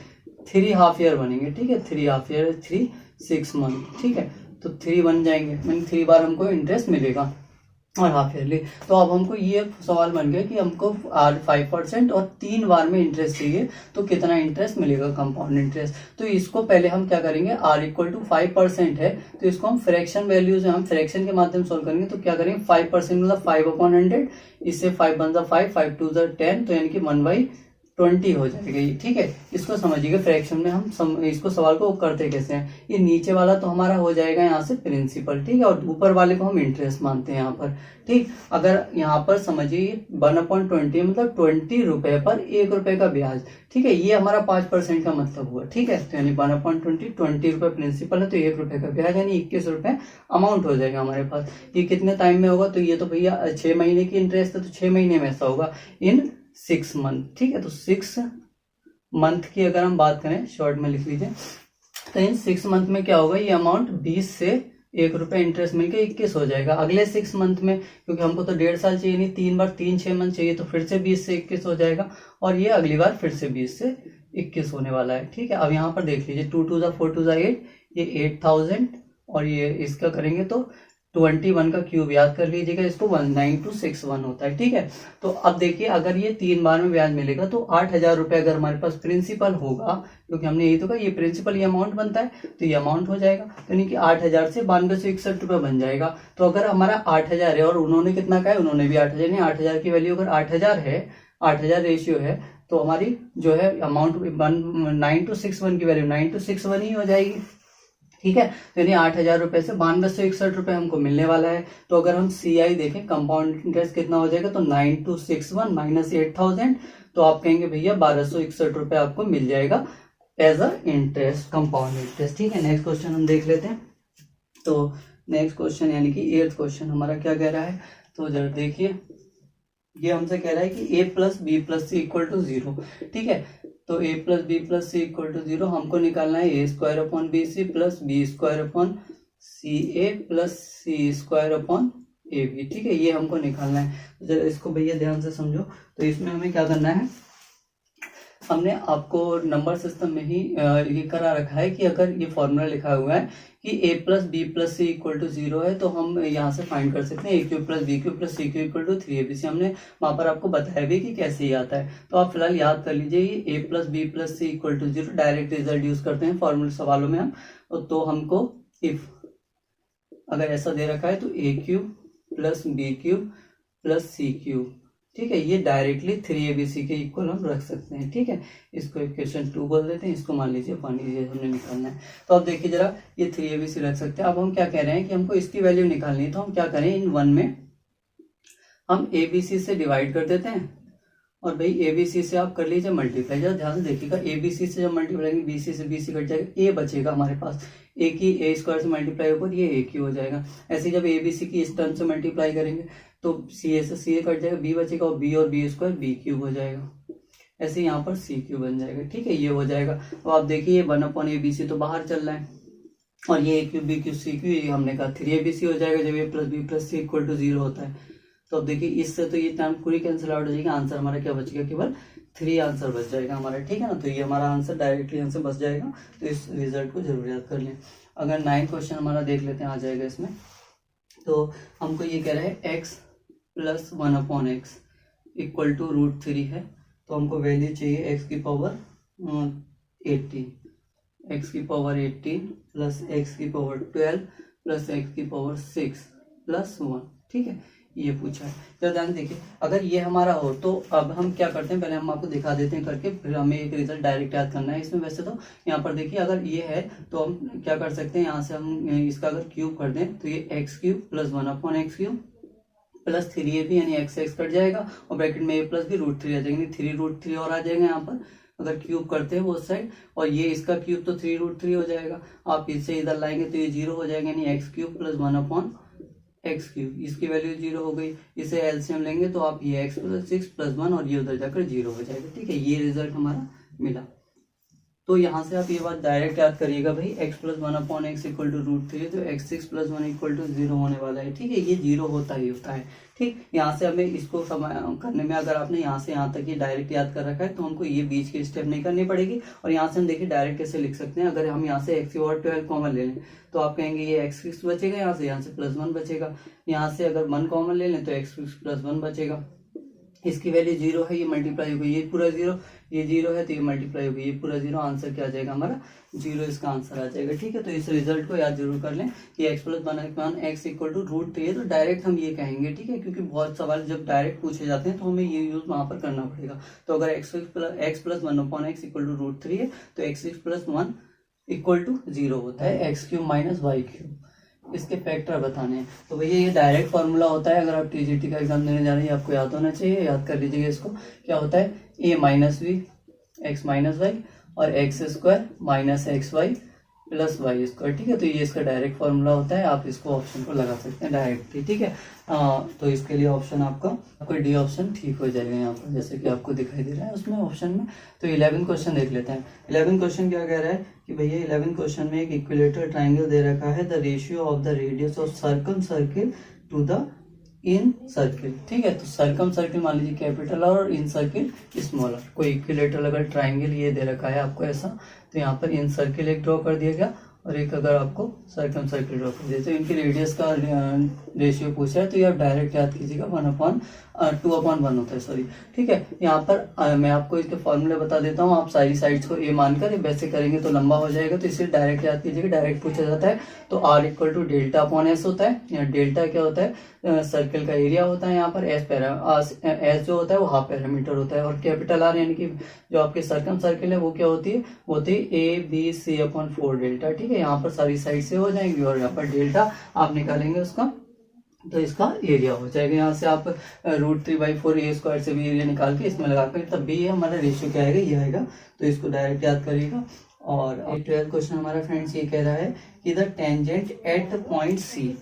3 हाफ ईयर बनेंगे। ठीक है, 3 हाफ ईयर 3 6 मंथ। ठीक है, तो 3 बन जाएंगे, मीन 3 बार हमको इंटरेस्ट मिलेगा और हाफ ईयरली। तो अब हमको ये सवाल बन गया कि हमको 5% और 3 बार में इंटरेस्ट चाहिए, तो कितना इंटरेस्ट मिलेगा कंपाउंड इंटरेस्ट। तो इसको पहले हम क्या करेंगे, r इक्वल टू 5% है तो इसको हम फ्रैक्शन वैल्यूज हम फ्रैक्शन के माध्यम से सोल्व करेंगे। तो क्या करेंगे, 5% मतलब 5/100, इससे 5 बन 5 5 2 10, तो यानी कि 1/20 हो जाएगा ये। ठीक है, इसको समझिएगा, फ्रैक्शन में हम इसको सवाल को करते कैसे हैं। ये नीचे वाला तो हमारा हो जाएगा यहाँ से प्रिंसिपल। ठीक है, और ऊपर वाले को हम इंटरेस्ट मानते हैं यहाँ पर। ठीक, अगर यहाँ पर समझिए 1/20 मतलब 20 रुपए पर 1 रुपए का ब्याज। ठीक है, ये हमारा 5% का मतलब हुआ। ठीक है, तो यानी 1/20 20 रुपए प्रिंसिपल है तो 1 रुपए का ब्याज, यानी 21 रुपए अमाउंट हो जाएगा हमारे पास। ये कितने टाइम में होगा, तो ये तो भैया 6 महीने की इंटरेस्ट है, तो 6 महीने में ऐसा होगा इन 6 मंथ। ठीक है, तो 6 मंथ की अगर हम बात करें, शॉर्ट में लिख लीजिए, तो इन 6 मंथ में क्या होगा, ये अमाउंट 20 से 1 रुपए इंटरेस्ट मिलकर 21 हो जाएगा। अगले 6 मंथ में, क्योंकि हमको तो 1.5 साल चाहिए नहीं, 3 बार 3 6 मंथ चाहिए, तो फिर से 20 से 21 हो जाएगा। और ये अगली बार फिर से 20 से 21 होने वाला है। ठीक है, अब यहाँ पर देख लीजिए 2 2 4 2 8, ये 8000 और ये इसका करेंगे तो 21 का क्यूब याद कर लीजिएगा, इसको 19261 होता है। ठीक है, तो अब देखिए अगर ये 3 बार में ब्याज मिलेगा तो 8000 रुपये अगर हमारे पास प्रिंसिपल होगा, क्योंकि हमने यही तो कहा ये प्रिंसिपल ये अमाउंट बनता है, तो ये अमाउंट हो जाएगा, यानी कि 8000 से 9261 रुपये बन जाएगा। तो अगर हमारा 8000 है और उन्होंने कितना कहा है, उन्होंने भी 8000, नहीं 8000 की वैल्यू अगर 8000 है, 8000 रेशियो है, तो हमारी जो है अमाउंट 9261 की वैल्यू 9261 ही हो जाएगी। ठीक है, तो यानी 8000 रुपए से 9261 रुपए हमको मिलने वाला है। तो अगर हम CI देखें कंपाउंड इंटरेस्ट कितना हो जाएगा, तो 9261 माइनस 8000, तो आप कहेंगे भैया 1261 रुपए आपको मिल जाएगा as a interest, compound interest. ठीक है, नेक्स्ट क्वेश्चन हम देख लेते हैं। तो नेक्स्ट क्वेश्चन यानी कि 8th क्वेश्चन हमारा क्या कह रहा है, तो जरा देखिए, ये हमसे कह रहा है कि a plus B plus C equal to 0। ठीक है, तो a plus B plus C equal to 0 हमको निकालना है a square upon B C plus B square upon C A plus C square upon A B. ठीक है, ये हमको निकालना है। जरा इसको भैया ध्यान से समझो। तो इसमें हमें क्या करना है, हमने आपको नंबर सिस्टम में ही ये करा रखा है कि अगर ये फॉर्मूला लिखा हुआ है कि a plus B plus C equal to 0 है, तो हम यहाँ से फाइंड कर सकते हैं a cube plus B cube plus C cube equal to 3abc। हमने वहां पर आपको बताया भी कि कैसे ही आता है, तो आप फिलहाल याद कर लीजिए ये a plus B plus C equal to 0 direct result use करते हैं फॉर्मूला सवालों में हम। तो हमको इफ अगर ऐसा दे रखा है तो a cube plus B cube plus C cube, ठीक है, ये डायरेक्टली 3abc के इक्वल हम रख सकते हैं। ठीक है, इसको इक्वेशन 2 बोल देते हैं, इसको मान लीजिए हमने निकालना है। तो अब देखिए जरा, ये 3abc रख सकते हैं। अब हम क्या कह रहे हैं कि हमको इसकी वैल्यू निकालनी है, तो हम क्या करें, इन 1 में हम abc से डिवाइड कर देते हैं, और भाई abc से आप कर लीजिए मल्टीप्लाई। जरा ध्यान से देखिएगा, abc से जब मल्टीप्लाई करेंगे bc से bc कट जाएगा, a बचेगा हमारे पास, a की a स्क्वायर से मल्टीप्लाई ऊपर, ये a की हो जाएगा। ऐसे जब abc की इस टर्म से मल्टीप्लाई करेंगे तो ca से ca कट जाएगा, b बचेगा, और b और b स्क्वायर b क्यूब हो जाएगा। ऐसे यहाँ पर c क्यूब बन जाएगा। ठीक है, ये हो जाएगा। अब आप देखिए 1/abc तो बाहर चल रहा है, और ये a cube b cube c cube, ये हमने कहा 3abc हो जाएगा जब a plus B plus C equal to 0 होता है। तो अब देखिए इससे तो ये टर्म पूरी कैंसिल आउट हो जाएगी, आंसर हमारा क्या बचेगा, केवल 3 आंसर बच जाएगा हमारा। ठीक है ना, तो ये हमारा आंसर डायरेक्टली आंसर बच जाएगा। तो इस रिजल्ट को जरूर याद कर लें। अगर 9th क्वेश्चन हमारा देख लेते हैं, आ जाएगा इसमें। तो हमको ये कह रहा है x plus 1/x equal to √3 है, तो हमको वैल्यू चाहिए x की पावर 18, x की पावर 18 प्लस x की पावर 12 प्लस x की पावर 6 प्लस 1। ठीक है, ये पूछा है। तो ध्यान देखिए, अगर ये हमारा हो तो अब हम क्या करते हैं, पहले हम आपको दिखा देते हैं करके, फिर हमें एक रिजल्ट डायरेक्ट याद करना है इसमें। वैसे तो यहाँ पर देखिए अगर ये है तो हम क्या कर सकते हैं, यहाँ से हम इसका अगर क्यूब कर दें तो ये x cube plus 1/x cube plus 3ab यानी x कट जाएगा, और ब्रैकेट में a प्लस भी √3 आ जाएंगे, 3√3 और आ जाएगा यहाँ पर अगर क्यूब करते हैं वो साइड, और ये इसका क्यूब तो 3√3 हो जाएगा। आप इससे इधर लाएंगे तो ये 0 हो जाएगा, यानी x cube plus 1/x cube, इसकी वैल्यू 0 हो गई। इसे एलसीएम लेंगे तो आप ये x प्लस 6 प्लस 1 और ये उधर जाकर 0 हो जाएगा। ठीक है, ये रिजल्ट हमारा मिला। तो यहाँ से आप ये बात डायरेक्ट याद करिएगा भाई, x plus 1/x equal to √3, तो x6 प्लस 1 इक्वल टू 0 होने वाला है। ठीक है, ये 0 होता ही होता है। ठीक, यहाँ से हमें इसको करने में अगर आपने यहाँ से यहाँ तक ये डायरेक्ट याद कर रखा है तो हमको ये बीच की स्टेप नहीं करनी पड़ेगी। और यहाँ से हम देखिए डायरेक्ट कैसे लिख सकते हैं, अगर हम यहाँ से x और 12 कॉमन ले लें तो आप कहेंगे ये x6 बचेगा, यहाँ से प्लस 1 बचेगा, यहाँ से अगर 1 कॉमन ले लें तो x6 प्लस 1 बचेगा। इसकी वैल्यू 0 है, ये मल्टीप्लाई हो गई, ये पूरा 0, ये 0 है तो ये मल्टीप्लाई हो गई, ये पूरा 0, आंसर क्या आ जाएगा हमारा 0, इसका आंसर आ जाएगा। ठीक है, तो इस रिजल्ट को याद जरूर कर लें कि x plus 1/x equal to √3 है, तो डायरेक्ट हम ये कहेंगे। ठीक है, क्योंकि बहुत सवाल जब डायरेक्ट पूछे जाते हैं तो हमें ये यूज वहां पर करना पड़ेगा। तो अगर x plus 1/x equal to √3 है तो x6 प्लस 1 इक्वल टू 0 होता है, x cube minus Y cube, इसके फैक्टर बताने हैं। तो भैया ये डायरेक्ट फॉर्मूला होता है, अगर आप टीजीटी का एग्जाम देने जा रहे हैं आपको याद होना चाहिए, याद कर लीजिएगा इसको। क्या होता है, a minus v x minus y और x square minus x y plus y square. ठीक है, तो ये इसका डायरेक्ट फॉर्मूला होता है, आप इसको ऑप्शन को लगा सकते हैं डायरेक्टली। ठीक है, तो इसके लिए ऑप्शन आपका डी ऑप्शन ठीक हो जाएगा यहाँ पर, जैसे कि आपको दिखाई दे रहा है उसमें ऑप्शन में। तो 11 क्वेश्चन देख लेते हैं। 11 क्वेश्चन क्या कह रहा है कि भैया 11 क्वेश्चन में एक इक्विलेटरल ट्राइंगल दे रखा है, the ratio of the radius of circle to the incircle, ठीक है। तो सर्कम सर्किल मान लीजिए कैपिटल आर और इन सर्किल स्मॉल आर। कोई इक्विलेटरल अगर ट्राइंगल ये दे रखा है आपको ऐसा, तो यहाँ पर इन सर्किल एक ड्रॉ कर दिया गया और एक अगर आपको सर्कम सर्किल ड्रॉ कर दिया। तो इनकी रेडियस का रेशियो पूछा है तो ये आप डायरेक्ट याद कीजिएगा 2/1 होता है, सॉरी, ठीक है। यहाँ पर मैं आपको इसके फॉर्मूले बता देता हूँ। आप सारी साइड्स को ए मानकर वैसे करेंगे तो लंबा हो जाएगा, तो इसे डायरेक्ट याद कीजिएगा, डायरेक्ट पूछा जाता है। तो R equal to delta upon S होता है। यहाँ डेल्टा क्या होता है, सर्कल का एरिया होता है। यहाँ पर एस जो होता है वो हाफ पैरामीटर होता है। और कैपिटल आर यानी कि जो आपके सर्कम सर्किल है वो क्या होती है, होती है ABC/4 डेल्टा, ठीक है। यहाँ पर सारी साइड से हो जाएंगी और यहाँ पर डेल्टा आप निकालेंगे उसका, तो इसका एरिया हो जाएगा। यहाँ से आप √3/4 से भी एरिया निकाल के इसमें लगा कर तब भी हमारा रेशियो क्या आएगा, ये आएगा। तो इसको डायरेक्ट याद करिएगा। और अब 12th क्वेश्चन हमारा फ्रेंड्स ये कह रहा है कि the tangent at point C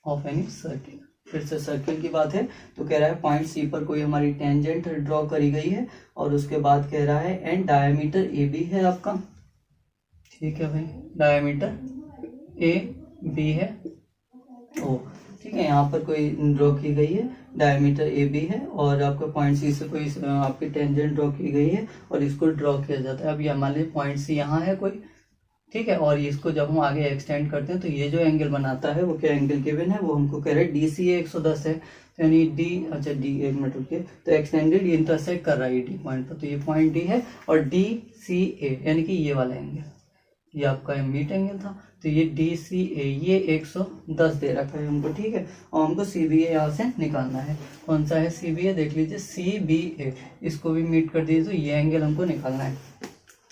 of any circle. फिर से सर्किल की बात है, तो कह रहा है पॉइंट सी पर कोई हमारी टेंजेंट ड्रॉ करी गई है और उसके बाद कह रहा है एंड डायमीटर ए बी है आपका, ठीक है भाई, डायमीटर ए बी है ओ, ठीक है। यहाँ पर कोई ड्रॉ की गई है, डायमीटर ए बी है और आपका पॉइंट सी से कोई आपकी टेंजेंट ड्रॉ की गई है और इसको ड्रॉ किया जाता है। अब ये मान लीजिए पॉइंट सी यहाँ है कोई, ठीक है। और इसको जब हम आगे एक्सटेंड करते हैं तो ये जो एंगल बनाता है वो क्या एंगल गिवन है, वो हमको कह रहे हैं DCA 110 है। तो यानी डी, अच्छा डी, एक मिनट रुकिए, तो एक्सटेंडेड इंटरसेक्ट कर रहा है डी पॉइंट पर, तो ये पॉइंट डी है। और DCA यानी कि ये वाला एंगल, ये आपका मीट एंगल था, तो ये DCA ये 110 दे रखा है हमको, ठीक है। और हमको CBA यहाँ से निकालना है। कौन सा है CBA, देख लीजिए CBA, इसको भी मीट कर दीजिए, तो ये एंगल हमको निकालना है।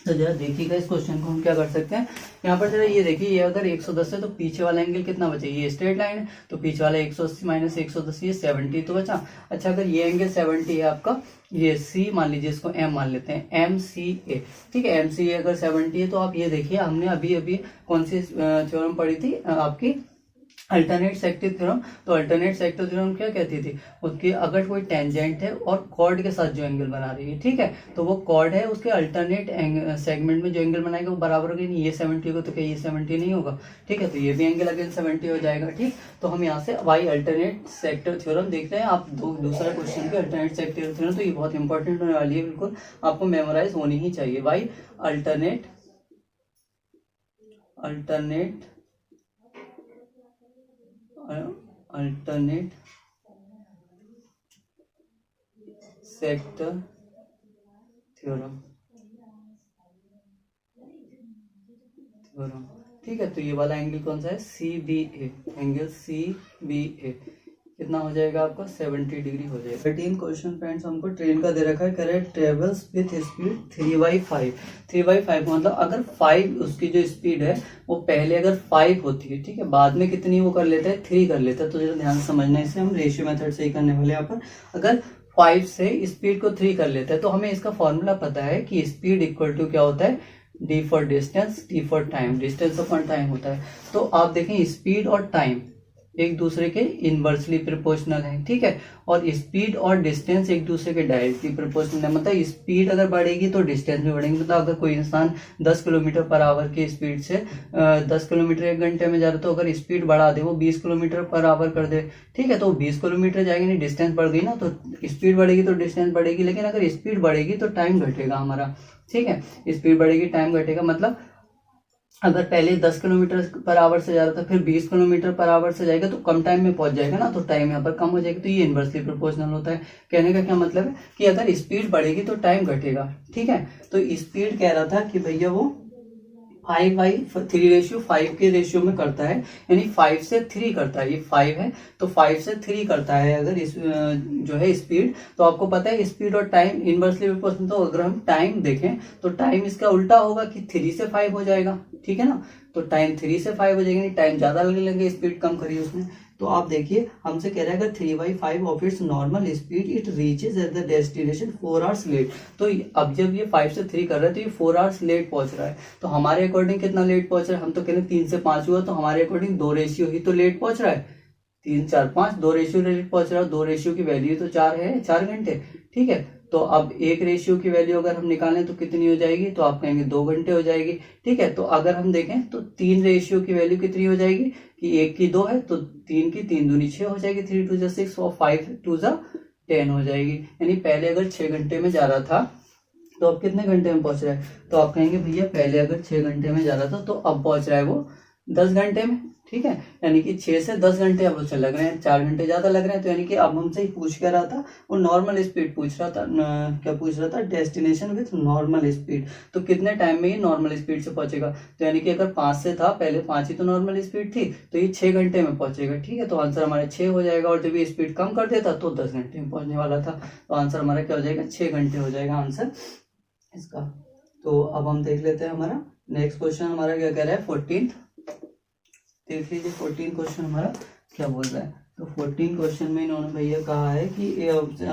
तो जरा देखिएगा इस क्वेश्चन को हम क्या कर सकते हैं। यहाँ पर जरा ये देखिए, ये अगर 110 है तो पीछे वाला एंगल कितना बचा, ये स्ट्रेट लाइन है, तो पीछे वाला 180 माइनस 110 ये 70 तो बचा। अच्छा अगर ये एंगल 70 है आपका, ये C मान लीजिए, इसको M मान लेते हैं, MCA, ठीक है। MCA अगर 70 है तो आप ये देखिए, हमने अभी अभी कौन सी थ्योरम पढ़ी थी आपकी, अल्टरनेट सेक्टर थ्योरम। तो अल्टरनेट सेक्टर थ्योरम क्या कहती थी, उसकी अगर कोई टेंजेंट है और कॉर्ड के साथ जो एंगल बना रही है, ठीक है, तो वो कॉर्ड है, उसके अल्टरनेट सेगमेंट में जो एंगल बनाएगा वो बराबर होगा। नहीं ये 70 होगा तो क्या ये 70 नहीं होगा, ठीक है। तो ये भी एंगल अगेन 70 हो जाएगा, ठीक। तो हम यहाँ से वाई अल्टरनेट सेक्टर थ्योरम देखते हैं। आप दूसरा क्वेश्चन के अल्टरनेट सेक्टर थ्योरम, तो ये बहुत इंपॉर्टेंट होने वाली है, बिल्कुल आपको मेमोराइज होनी ही चाहिए। वाई अल्टरनेट सेक्टर थ्योरम, ठीक है। तो ये वाला एंगल कौन सा है, CBA, एंगल CBA कितना हो जाएगा आपका, 70 डिग्री हो जाएगा। 13 क्वेश्चन फ्रेंड्स हमको ट्रेन का दे रखा है, करेक्ट ट्रेवल्स विथ स्पीड 3/5। 3/5 मतलब अगर 5 उसकी जो स्पीड है वो पहले अगर 5 होती है, ठीक है, बाद में कितनी वो कर लेता है, 3 कर लेता है। तो जरा ध्यान से समझना, इसे हम रेशियो मेथड से ही करने वाले यहाँ पर। अगर 5 से स्पीड को 3 कर लेता है तो हमें इसका फॉर्मूला पता है कि स्पीड इक्वल टू क्या होता है, D for distance, T for time, distance upon time होता है। तो आप देखें स्पीड और टाइम एक दूसरे के इनवर्सली प्रोपोर्शनल है, ठीक है। और स्पीड और डिस्टेंस एक दूसरे के डायरेक्टली प्रोपोर्शनल है। मतलब स्पीड अगर बढ़ेगी तो डिस्टेंस भी बढ़ेगी। मतलब अगर कोई इंसान 10 किलोमीटर पर आवर की स्पीड से 10 किलोमीटर 1 घंटे में जा रहा है, तो अगर स्पीड बढ़ा दे, वो 20 किलोमीटर पर आवर कर दे, ठीक है, तो 20 किलोमीटर जाएगी, नहीं डिस्टेंस बढ़ गई ना, तो स्पीड बढ़ेगी तो डिस्टेंस बढ़ेगी। लेकिन अगर स्पीड बढ़ेगी तो टाइम घटेगा हमारा, ठीक है। स्पीड बढ़ेगी टाइम घटेगा, मतलब अगर पहले 10 किलोमीटर पर आवर से जा रहा था, फिर 20 किलोमीटर पर आवर से जाएगा तो कम टाइम में पहुंच जाएगा ना, तो टाइम यहाँ पर कम हो जाएगी। तो ये इनवर्सली प्रोपोर्शनल होता है। कहने का क्या मतलब है कि अगर स्पीड बढ़ेगी तो टाइम घटेगा, ठीक है। तो स्पीड कह रहा था कि भैया वो 5/3 रेशियो 5 के रेशियो में करता है, यानी 5 से 3 करता है। ये 5 है तो 5 से 3 करता है अगर इस जो है स्पीड। तो आपको पता है स्पीड और टाइम इनवर्सली प्रोपोर्शनल। तो अगर हम टाइम देखें तो टाइम इसका उल्टा होगा कि 3 से 5 हो जाएगा, ठीक है ना। तो टाइम 3 से 5 हो जाएगा, नहीं टाइम ज्यादा लगने लगे, स्पीड कम करिए उसमें। तो आप देखिए हमसे कह रहा है अगर 3/5 of its normal speed it reaches at the destination 4 hours late. तो अब जब ये 5 से 3 कर रहा है तो ये 4 आवर्स लेट पहुंच रहा है। तो हमारे अकॉर्डिंग कितना लेट पहुंच रहा है, हम तो कह रहे हैं 3 से 5 हुआ, तो हमारे अकॉर्डिंग 2 रेशियो ही तो लेट पहुंच रहा है। 3, 4, 5 2 रेशियो लेट पहुंच रहा है। 2 रेशियो की वैल्यू तो 4 है, 4 घंटे, ठीक है। तो अब 1 रेशियो की वैल्यू अगर हम निकालें तो कितनी हो जाएगी, तो आप कहेंगे 2 घंटे हो जाएगी, ठीक है। तो अगर हम देखें तो 3 रेशियो की वैल्यू कितनी हो जाएगी, कि 1 की 2 है तो 3 की 3 दूनी 6 हो जाएगी, 3 2 जा 6 और 5 2 जा 10 हो जाएगी। यानी पहले अगर 6 घंटे में जा रहा था तो अब कितने घंटे में पहुंच रहा है, तो आप कहेंगे भैया पहले अगर 6 घंटे में जा रहा था तो अब पहुंच रहा है वो 10 घंटे में। ठीक है, यानी कि 6 से 10 घंटे अब उसे लग रहे हैं, 4 घंटे ज्यादा लग रहे हैं। तो यानी कि अब हमसे ही पूछ क्या रहा था, वो नॉर्मल स्पीड पूछ रहा था। क्या पूछ रहा था, डेस्टिनेशन विथ नॉर्मल स्पीड, तो कितने टाइम में ये नॉर्मल स्पीड से पहुंचेगा। तो यानी कि अगर 5 से था, पहले 5 ही तो नॉर्मल स्पीड थी, तो ये 6 घंटे में पहुंचेगा। ठीक है, तो आंसर हमारा 6 हो जाएगा। और जब ये स्पीड कम कर देता तो 10 घंटे में पहुंचने वाला था, तो आंसर हमारा क्या हो जाएगा, 6 घंटे हो जाएगा आंसर इसका। तो अब हम देख लेते हैं हमारा नेक्स्ट क्वेश्चन हमारा क्या कह रहा है, 14। देख लीजिए 14 क्वेश्चन हमारा क्या बोल रहा है। तो 14 क्वेश्चन में इन्होंने भैया कहा है कि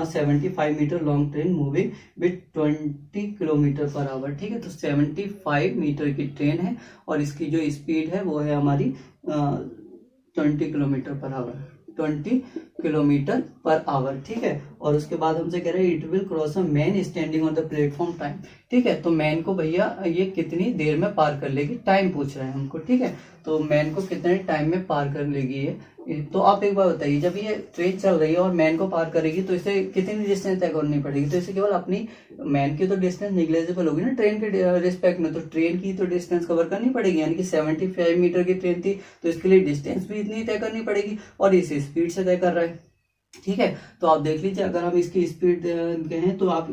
75 metre long train moving with 20 kilometre per hour. ठीक है, तो 75 मीटर की ट्रेन है और इसकी जो स्पीड है वो है हमारी 20 kilometre per our, 20 kilometre per hour. ठीक है, और उसके बाद हमसे कह रहे हैं it will cross a man standing on the platform time. ठीक है, तो मैन को भैया ये कितनी देर में पार कर लेगी, टाइम पूछ रहे हैं हमको। ठीक है, तो मैन को कितने टाइम में पार कर लेगी ये। तो आप एक बार बताइए, जब ये ट्रेन चल रही है और मैन को पार करेगी तो इसे कितनी डिस्टेंस तय करनी पड़ेगी, तो इसे केवल अपनी मैन की तो डिस्टेंस निग्लेजिबल होगी ना ट्रेन के रिस्पेक्ट में, तो ट्रेन की तो डिस्टेंस कवर करनी पड़ेगी। यानी कि 75 मीटर की ट्रेन थी तो इसके लिए डिस्टेंस भी इतनी तय करनी पड़ेगी और इस स्पीड से तय कर रहा है। ठीक है, तो आप देख लीजिए अगर हम इसकी स्पीड कहें तो आप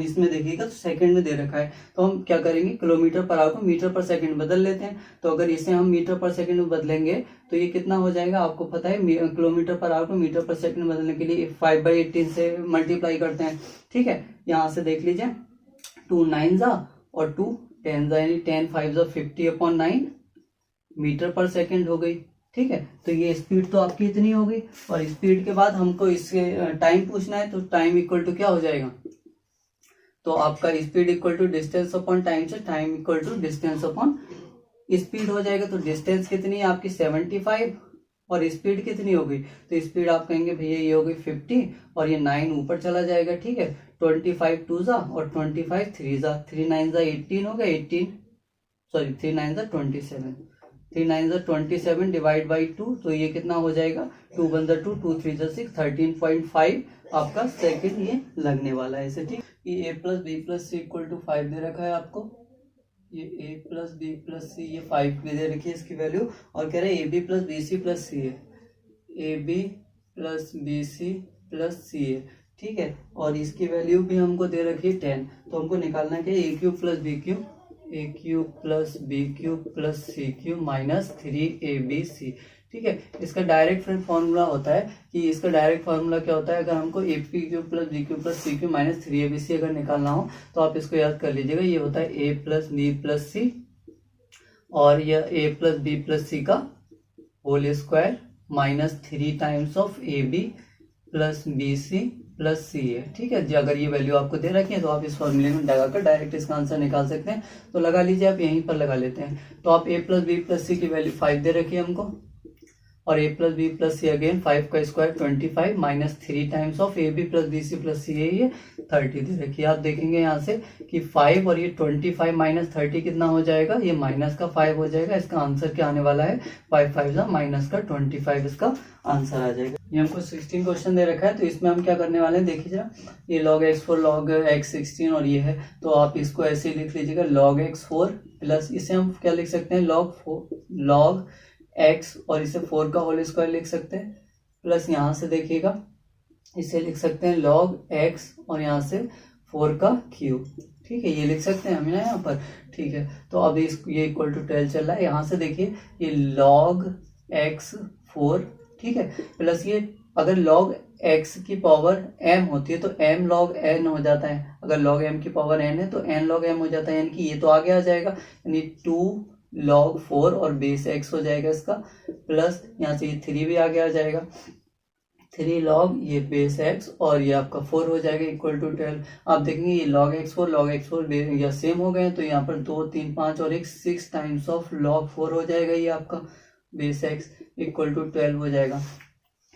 इसमें देखिएगा तो सेकंड में दे रखा है, तो हम क्या करेंगे, किलोमीटर पर आवर को मीटर पर सेकंड बदल लेते हैं। तो अगर इसे हम मीटर पर सेकंड में बदलेंगे तो ये कितना हो जाएगा, आपको पता है किलोमीटर पर आवर को मीटर पर सेकंड बदलने के लिए 5/18 से मल्टीप्लाई करते हैं। ठीक है, यहाँ से देख लीजिए 2 9 जा और 2 10 जा, यानी 10 5 जा 50/9 मीटर पर सेकंड हो गई। ठीक है, तो ये स्पीड तो आपकी इतनी हो गई और स्पीड के बाद हमको इसके टाइम पूछना है, तो टाइम इक्वल टू क्या हो जाएगा, तो आपका speed equal to distance upon time से time equal to distance upon speed हो जाएगा। तो डिस्टेंस कितनी है आपकी 75 और स्पीड कितनी हो गई, तो स्पीड आप कहेंगे भैया ये हो गई 50 और ये 9 ऊपर चला जाएगा। ठीक है, 25 2 जा और 25 3 जा, 3 9 जा 18 हो गया, 3 9 जा 27, 3 9 जा 27 डिवाइड बाई 2, तो ये कितना हो जाएगा, 2 1 जा 2 2 3 जा 6, 13.5 आपका सेकंड ये लगने वाला है इसे। ठीक, ये a plus B plus C equal to 5 दे रखा है आपको, ये a plus B plus C ये 5 भी दे रखी है इसकी वैल्यू, और कह रहे हैं a b plus b C plus c है, a b plus b C plus c है। ठीक है, और इसकी वैल्यू भी हमको दे रखी है 10, तो हमको निकालना है a cube plus B cube, a cube plus B cube plus C cube minus 3ab। ठीक है, इसका डायरेक्ट फॉर्मूला होता है कि इसका डायरेक्ट फॉर्मूला क्या होता है, अगर हमको A P cube plus B cube plus C cube minus 3abc अगर निकालना हो तो आप इसको याद कर लीजिएगा, ये होता है a plus B plus c और यह a plus B plus c का whole square minus 3 times of a b plus b C plus c है। ठीक है जी, अगर ये वैल्यू आपको दे रखी है तो आप इस फॉर्मूले में लगाकर डायरेक्ट इसका आंसर निकाल सकते हैं। तो लगा लीजिए, आप यहीं पर लगा लेते हैं। तो आप a plus B plus c की वैल्यू 5 दे रखी है हमको, और a plus B plus c again 5 का square 25 minus 3 times of a b plus b C plus c है, ये 30 दे रखी है। आप देखेंगे यहाँ से कि 5 और ये 25 माइनस 30 कितना हो जाएगा, ये माइनस का 5 हो जाएगा। इसका आंसर क्या आने वाला है, 5 5 माइनस का 25 इसका आंसर आ जाएगा। ये हमको 16 क्वेश्चन दे रखा है, तो इसमें हम क्या करने वाले हैं देखिए जरा, ये log x4 log x16 और ये है, तो आप इसको ऐसे लिख लीजिएगा log x4 प्लस इसे हम क्या लिख सकते हैं log x और इसे 4 का होल स्क्वायर लिख सकते हैं, प्लस यहाँ से देखिएगा इसे लिख सकते हैं log x और यहाँ से 4 का क्यूब। ठीक है, ये लिख सकते हैं हम ना यहाँ पर। ठीक है, तो अभी ये इक्वल टू 12 चल रहा है। यहाँ से देखिए ये log x4, ठीक है, प्लस ये अगर log x की पावर m होती है तो m log n हो जाता है, अगर log m की पावर n है तो n log m हो जाता है, यानी कि ये तो आगे आ जाएगा, यानी 2 log 4 और बेस x हो जाएगा इसका, प्लस यहाँ से ये 3 भी आगे आ जाएगा, 3 log ये बेस x और ये आपका 4 हो जाएगा इक्वल टू 12। आप देखेंगे ये log x4 या सेम हो गए, तो यहाँ पर 2 3 5 और 6 टाइम्स ऑफ log 4 हो जाएगा, ये आपका बेस x इक्वल टू 12 हो जाएगा।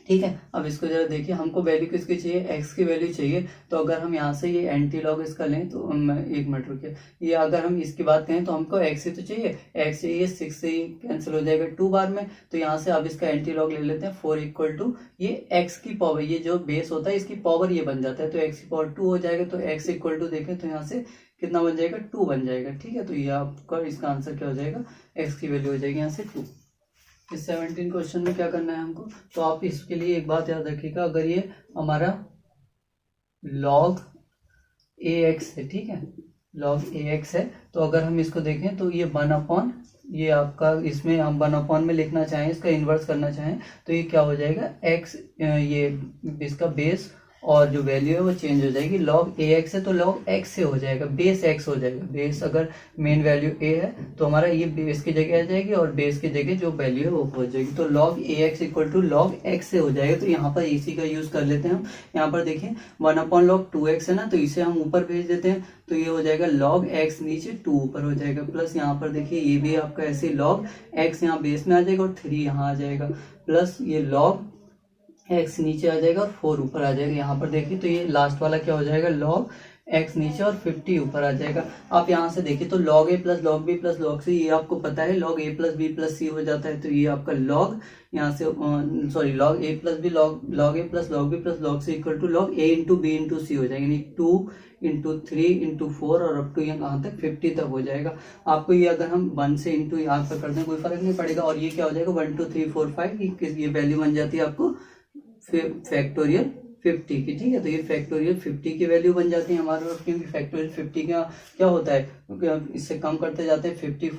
ठीक है। अब इसको जरा देखिए, हमको वैल्यू किसकी चाहिए, एक्स की वैल्यू चाहिए। तो अगर हम यहाँ से ये एंटी लॉग इसका लें तो एक मिनट रुकिए, ये अगर हम इसकी बात करें तो हमको एक्स ही तो चाहिए, एक्स चाहिए, 6 से ये कैंसिल हो जाएगा 2 बार में। तो यहाँ से अब इसका एंटी लॉग ले लेते हैं, 4 इक्वल टू ये एक्स की पावर, ये जो बेस होता है इसकी पावर ये बन जाता है, तो एक्स की पावर 2 हो जाएगा। तो एक्स इक्वल टू देखें तो यहाँ से कितना बन जाएगा, 2 बन जाएगा। ठीक है, तो ये आपका इसका आंसर क्या हो जाएगा, एक्स की वैल्यू हो जाएगी यहाँ से 2। इस 17 क्वेश्चन में क्या करना है हमको, तो आप इसके लिए एक बात याद रखिएगा, अगर ये हमारा log ax है, ठीक है, log ax है, तो अगर हम इसको देखें तो ये 1/, ये आपका इसमें हम 1/, में लिखना चाहें, इसका इन्वर्स करना चाहें तो ये क्या हो जाएगा, x, ये इसका बेस और जो वैल्यू है वो चेंज हो जाएगी। log ax है तो log x से हो जाएगा, बेस x हो जाएगा। बेस अगर मेन वैल्यू a है तो हमारा ये बेस की जगह आ जाएगी और बेस की जगह जो वैल्यू है वो पहुंच जाएगी। तो log ax equal to log x से हो जाएगा। तो यहाँ पर इसी का यूज कर लेते हैं हम। यहाँ पर देखिए 1/log 2x है ना, तो इसे हम ऊपर भेज देते हैं, तो ये हो जाएगा log x नीचे 2 ऊपर हो जाएगा, प्लस यहाँ पर देखिए ये भी आपका ऐसे log x यहाँ बेस में आ जाएगा और 3 यहाँ आ जाएगा, प्लस ये log x नीचे आ जाएगा और 4 ऊपर आ जाएगा। यहाँ पर देखिए तो ये लास्ट वाला क्या हो जाएगा, log x नीचे और 50 ऊपर आ जाएगा। आप यहाँ से देखिए तो log a plus log b plus log c, ये आपको पता है log a plus b plus c हो जाता है। तो ये आपका log यहाँ से sorry log a plus b log a plus log b plus log c equal to log a into b into c हो जाएगा, यानी 2 इंटू 3 इंटू 4 और अप टू यहाँ तक 50 तक हो जाएगा। आपको ये अगर हम 1 से इंटू यहाँ पर करते हैं कोई फर्क नहीं पड़ेगा। और ये क्या हो जाएगा 1 2 3 4 5, ये वैल्यू बन जाती है आपको फैक्टोरियल 50 की। ठीक है, तो ये फैक्टोरियल 50 की वैल्यू बन जाती है हमारे पास, क्योंकि फैक्टोरियल 50 का क्या होता है, क्योंकि इससे कम करते जाते हैं 50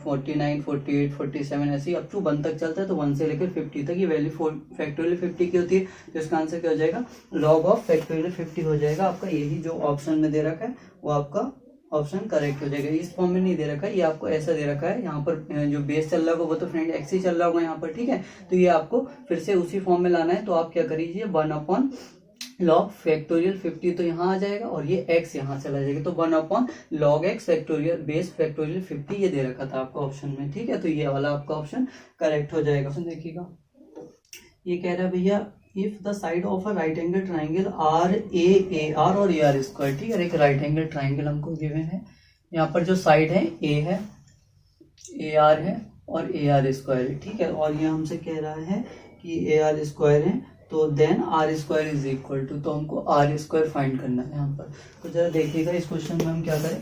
49 48 47 ऐसे ही अप टू 1 तक चलता है। तो 1 से लेकर 50 तक ये वैल्यू फैक्टोरियल 50 की होती है। तो इसका आंसर क्या हो जाएगा, लॉग ऑफ फैक्टोरियल 50 हो जाएगा। आपका यही जो ऑप्शन में दे रखा है वो आपका ऑप्शन करेक्ट हो जाएगा। इस फॉर्म में नहीं दे रखा है, ये आपको ऐसा दे रखा है। यहाँ पर जो बेस चल रहा होगा वो तो फ्रेंड एक्स ही चल रहा होगा यहाँ पर, ठीक है। तो ये आपको फिर से उसी फॉर्म में लाना है। तो आप क्या करिए 1/log फैक्टोरियल 50 तो यहाँ आ जाएगा और ये x यहाँ चला जाएगा। तो 1/log x factorial base factorial 50 ये दे रखा था आपका ऑप्शन में, ठीक है। तो ये वाला आपका ऑप्शन करेक्ट हो जाएगा। फिर देखिएगा ये कह रहा है भैया if the side of a right angle triangle are A R और ए आर स्क्वायर, ठीक है। एक राइट एंगल ट्राइंगल हमको गिवन है, यहाँ पर जो साइड है ए है, ए आर है और ए आर स्क्वायर है, ठीक है। और ये हमसे कह रहा है कि ए आर स्क्वायर है, तो then R square is equal to, तो हमको आर स्क्वायर फाइंड करना है यहाँ पर। तो जरा देखिएगा इस क्वेश्चन में हम क्या करें।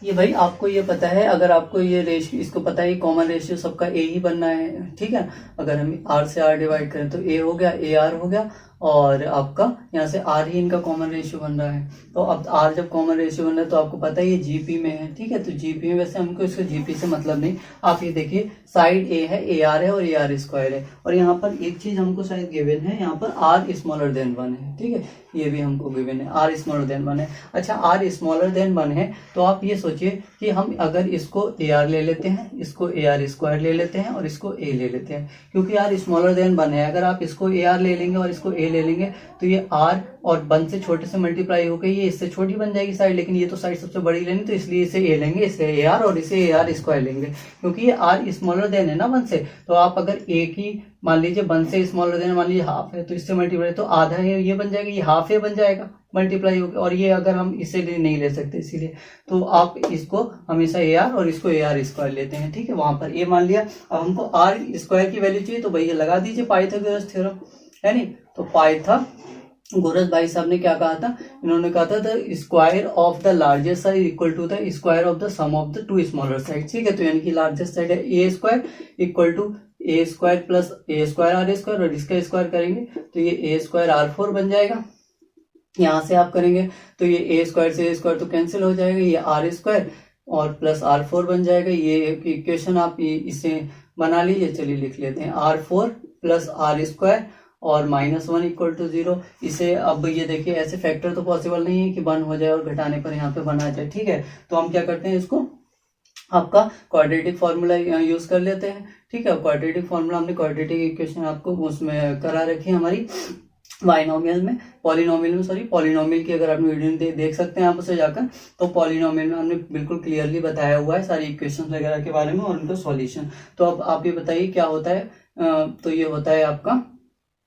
ये भाई आपको ये पता है, अगर आपको ये रेशियो इसको पता है कॉमन रेशियो सबका ए ही बनना है, ठीक है। अगर हम आर से आर डिवाइड करें तो ए हो गया, ए आर हो गया, और आपका यहाँ से आर ही इनका कॉमन रेशियो बन रहा है। तो अब आर जब कॉमन रेशियो बन रहा है तो आपको पता है ये जीपी में है, ठीक है। तो जीपी में वैसे हमको इसको जीपी से मतलब नहीं। आप ये देखिए साइड ए है, ए आर है और ए आर स्क्वायर है, और यहाँ पर एक चीज हमको शायद गिवन है, यहाँ पर आर स्मॉलर देन 1 है, ठीक है। ये भी हमको गिवन है, आर स्मॉलर देन 1 है। अच्छा, आर स्मॉलर देन 1 है तो आप ये सोचिए कि हम अगर इसको ए आर ले लेते हैं, इसको ए आर स्क्वायर ले लेते हैं और इसको ए ले लेते हैं, क्योंकि आर स्मॉलर देन 1 है। अगर आप इसको ए आर ले लेंगे और इसको ए ले लेंगे तो ये आर और 1 से छोटे से मल्टीप्लाई होकर ये इससे छोटी बन जाएगी साइड, लेकिन ये तो साइड सबसे बड़ी लेनी, तो इसलिए इसे ए लेंगे, इसे ए आर और इसे ए आर स्क्वायर लेंगे, क्योंकि ये आर स्मॉलर देन है ना 1 से। तो आप अगर ए की मान लीजिए 1 से स्मॉलर देन मान लीजिए हाफ है, तो इससे मल्टीप्लाई तो आधा है ये बन जाएगा, ये हाफ ए बन जाएगा मल्टीप्लाई होकर, और ये अगर हम इसे नहीं ले सकते इसीलिए, तो आप इसको हमेशा ए आर और इसको ए आर स्क्वायर लेते हैं, ठीक है। वहां पर ए मान लिया, अब हमको आर स्क्वायर की वैल्यू चाहिए तो भैया लगा दीजिए पाइथागोरस थ्योरम, है नहीं। तो पाइथागोरस भाई साहब ने क्या कहा था, इन्होंने कहा था the square of the largest side equal to the square of the sum of the 2 smaller side, ठीक है। तो यानी कि लार्जेस्ट साइड है a square equal to a square plus a square r square, और इसका स्क्वायर करेंगे तो ये ए स्क्वायर आर 4 बन जाएगा। यहाँ से आप करेंगे तो ये ए स्क्वायर से ए स्क्वायर तो कैंसिल हो जाएगा, ये आर स्क्वायर और प्लस आर 4 बन जाएगा। ये इक्वेशन आप इसे बना लीजिए, चलिए लिख लेते हैं आर 4 प्लस आर स्क्वायर और -1 इक्वल टू 0। इसे अब ये देखिए ऐसे फैक्टर तो पॉसिबल नहीं है कि 1 हो जाए और घटाने पर यहाँ पे 1 आ जाए, ठीक है। तो हम क्या करते हैं, इसको आपका क्वाड्रेटिक फॉर्मूला यूज कर लेते हैं, ठीक है। क्वाड्रेटिक फॉर्मूला हमने क्वाड्रेटिक इक्वेशन आपको उसमें करा रखी है हमारी बाइनोमियल में, पॉलिनोमियल में, सॉरी पॉलिनोमियल की अगर आपने वीडियो देख सकते हैं आप उसे जाकर, तो पॉलिनोमियल में हमने बिल्कुल क्लियरली बताया हुआ है सारी इक्वेशंस वगैरह के बारे में और उनका सॉल्यूशन। तो अब आप ये बताइए क्या होता है, तो ये होता है आपका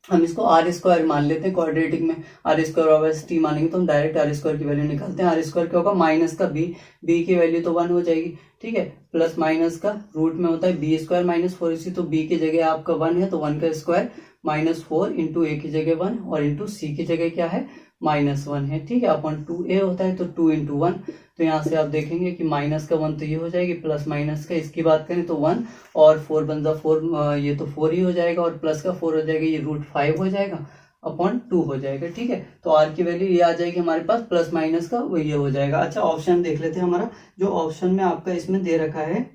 हम इसको आर स्क्वायर मान लेते हैं, क्वाड्रेटिक में आर स्क्वायर और टी मानेंगे तो हम डायरेक्ट आर स्क्वायर की वैल्यू निकालते हैं। आर स्क्वायर क्या होगा, माइनस का बी की वैल्यू तो 1 हो जाएगी, ठीक है, प्लस माइनस का रूट में होता है बी स्क्वायर माइनस 4ac, तो बी की जगह आपका 1 है तो 1 का स्क्वायर माइनस 4 इंटू ए की जगह 1 और इंटू सी की जगह क्या है -1 है, ठीक है, अपॉन 2a होता है तो 2 इंटू 1, तो यहाँ से आप देखेंगे कि माइनस का 1 तो ये हो जाएगी, प्लस माइनस का इसकी बात करें तो 1 और 4 बन जा 4, ये तो 4 ही हो जाएगा और प्लस का 4 हो जाएगा, ये √5 हो जाएगा अपॉन 2 हो जाएगा, ठीक है। तो आर की वैल्यू ये आ जाएगी हमारे पास, प्लस माइनस का वो ये हो जाएगा। अच्छा ऑप्शन देख लेते हैं हमारा, जो ऑप्शन में आपका इसमें दे रखा है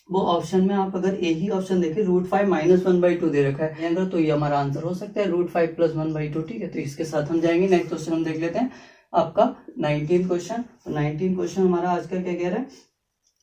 वो ऑप्शन में आप अगर यही ऑप्शन देखें √5 -1/2 दे रखा है अगर, तो ये हमारा आंसर हो सकता है √5 + 1/2, ठीक है। तो इसके साथ हम जाएंगे। नेक्स्ट क्वेश्चन हम देख लेते हैं आपका 19 क्वेश्चन। तो 19 क्वेश्चन हमारा आज का क्या कह रहा है,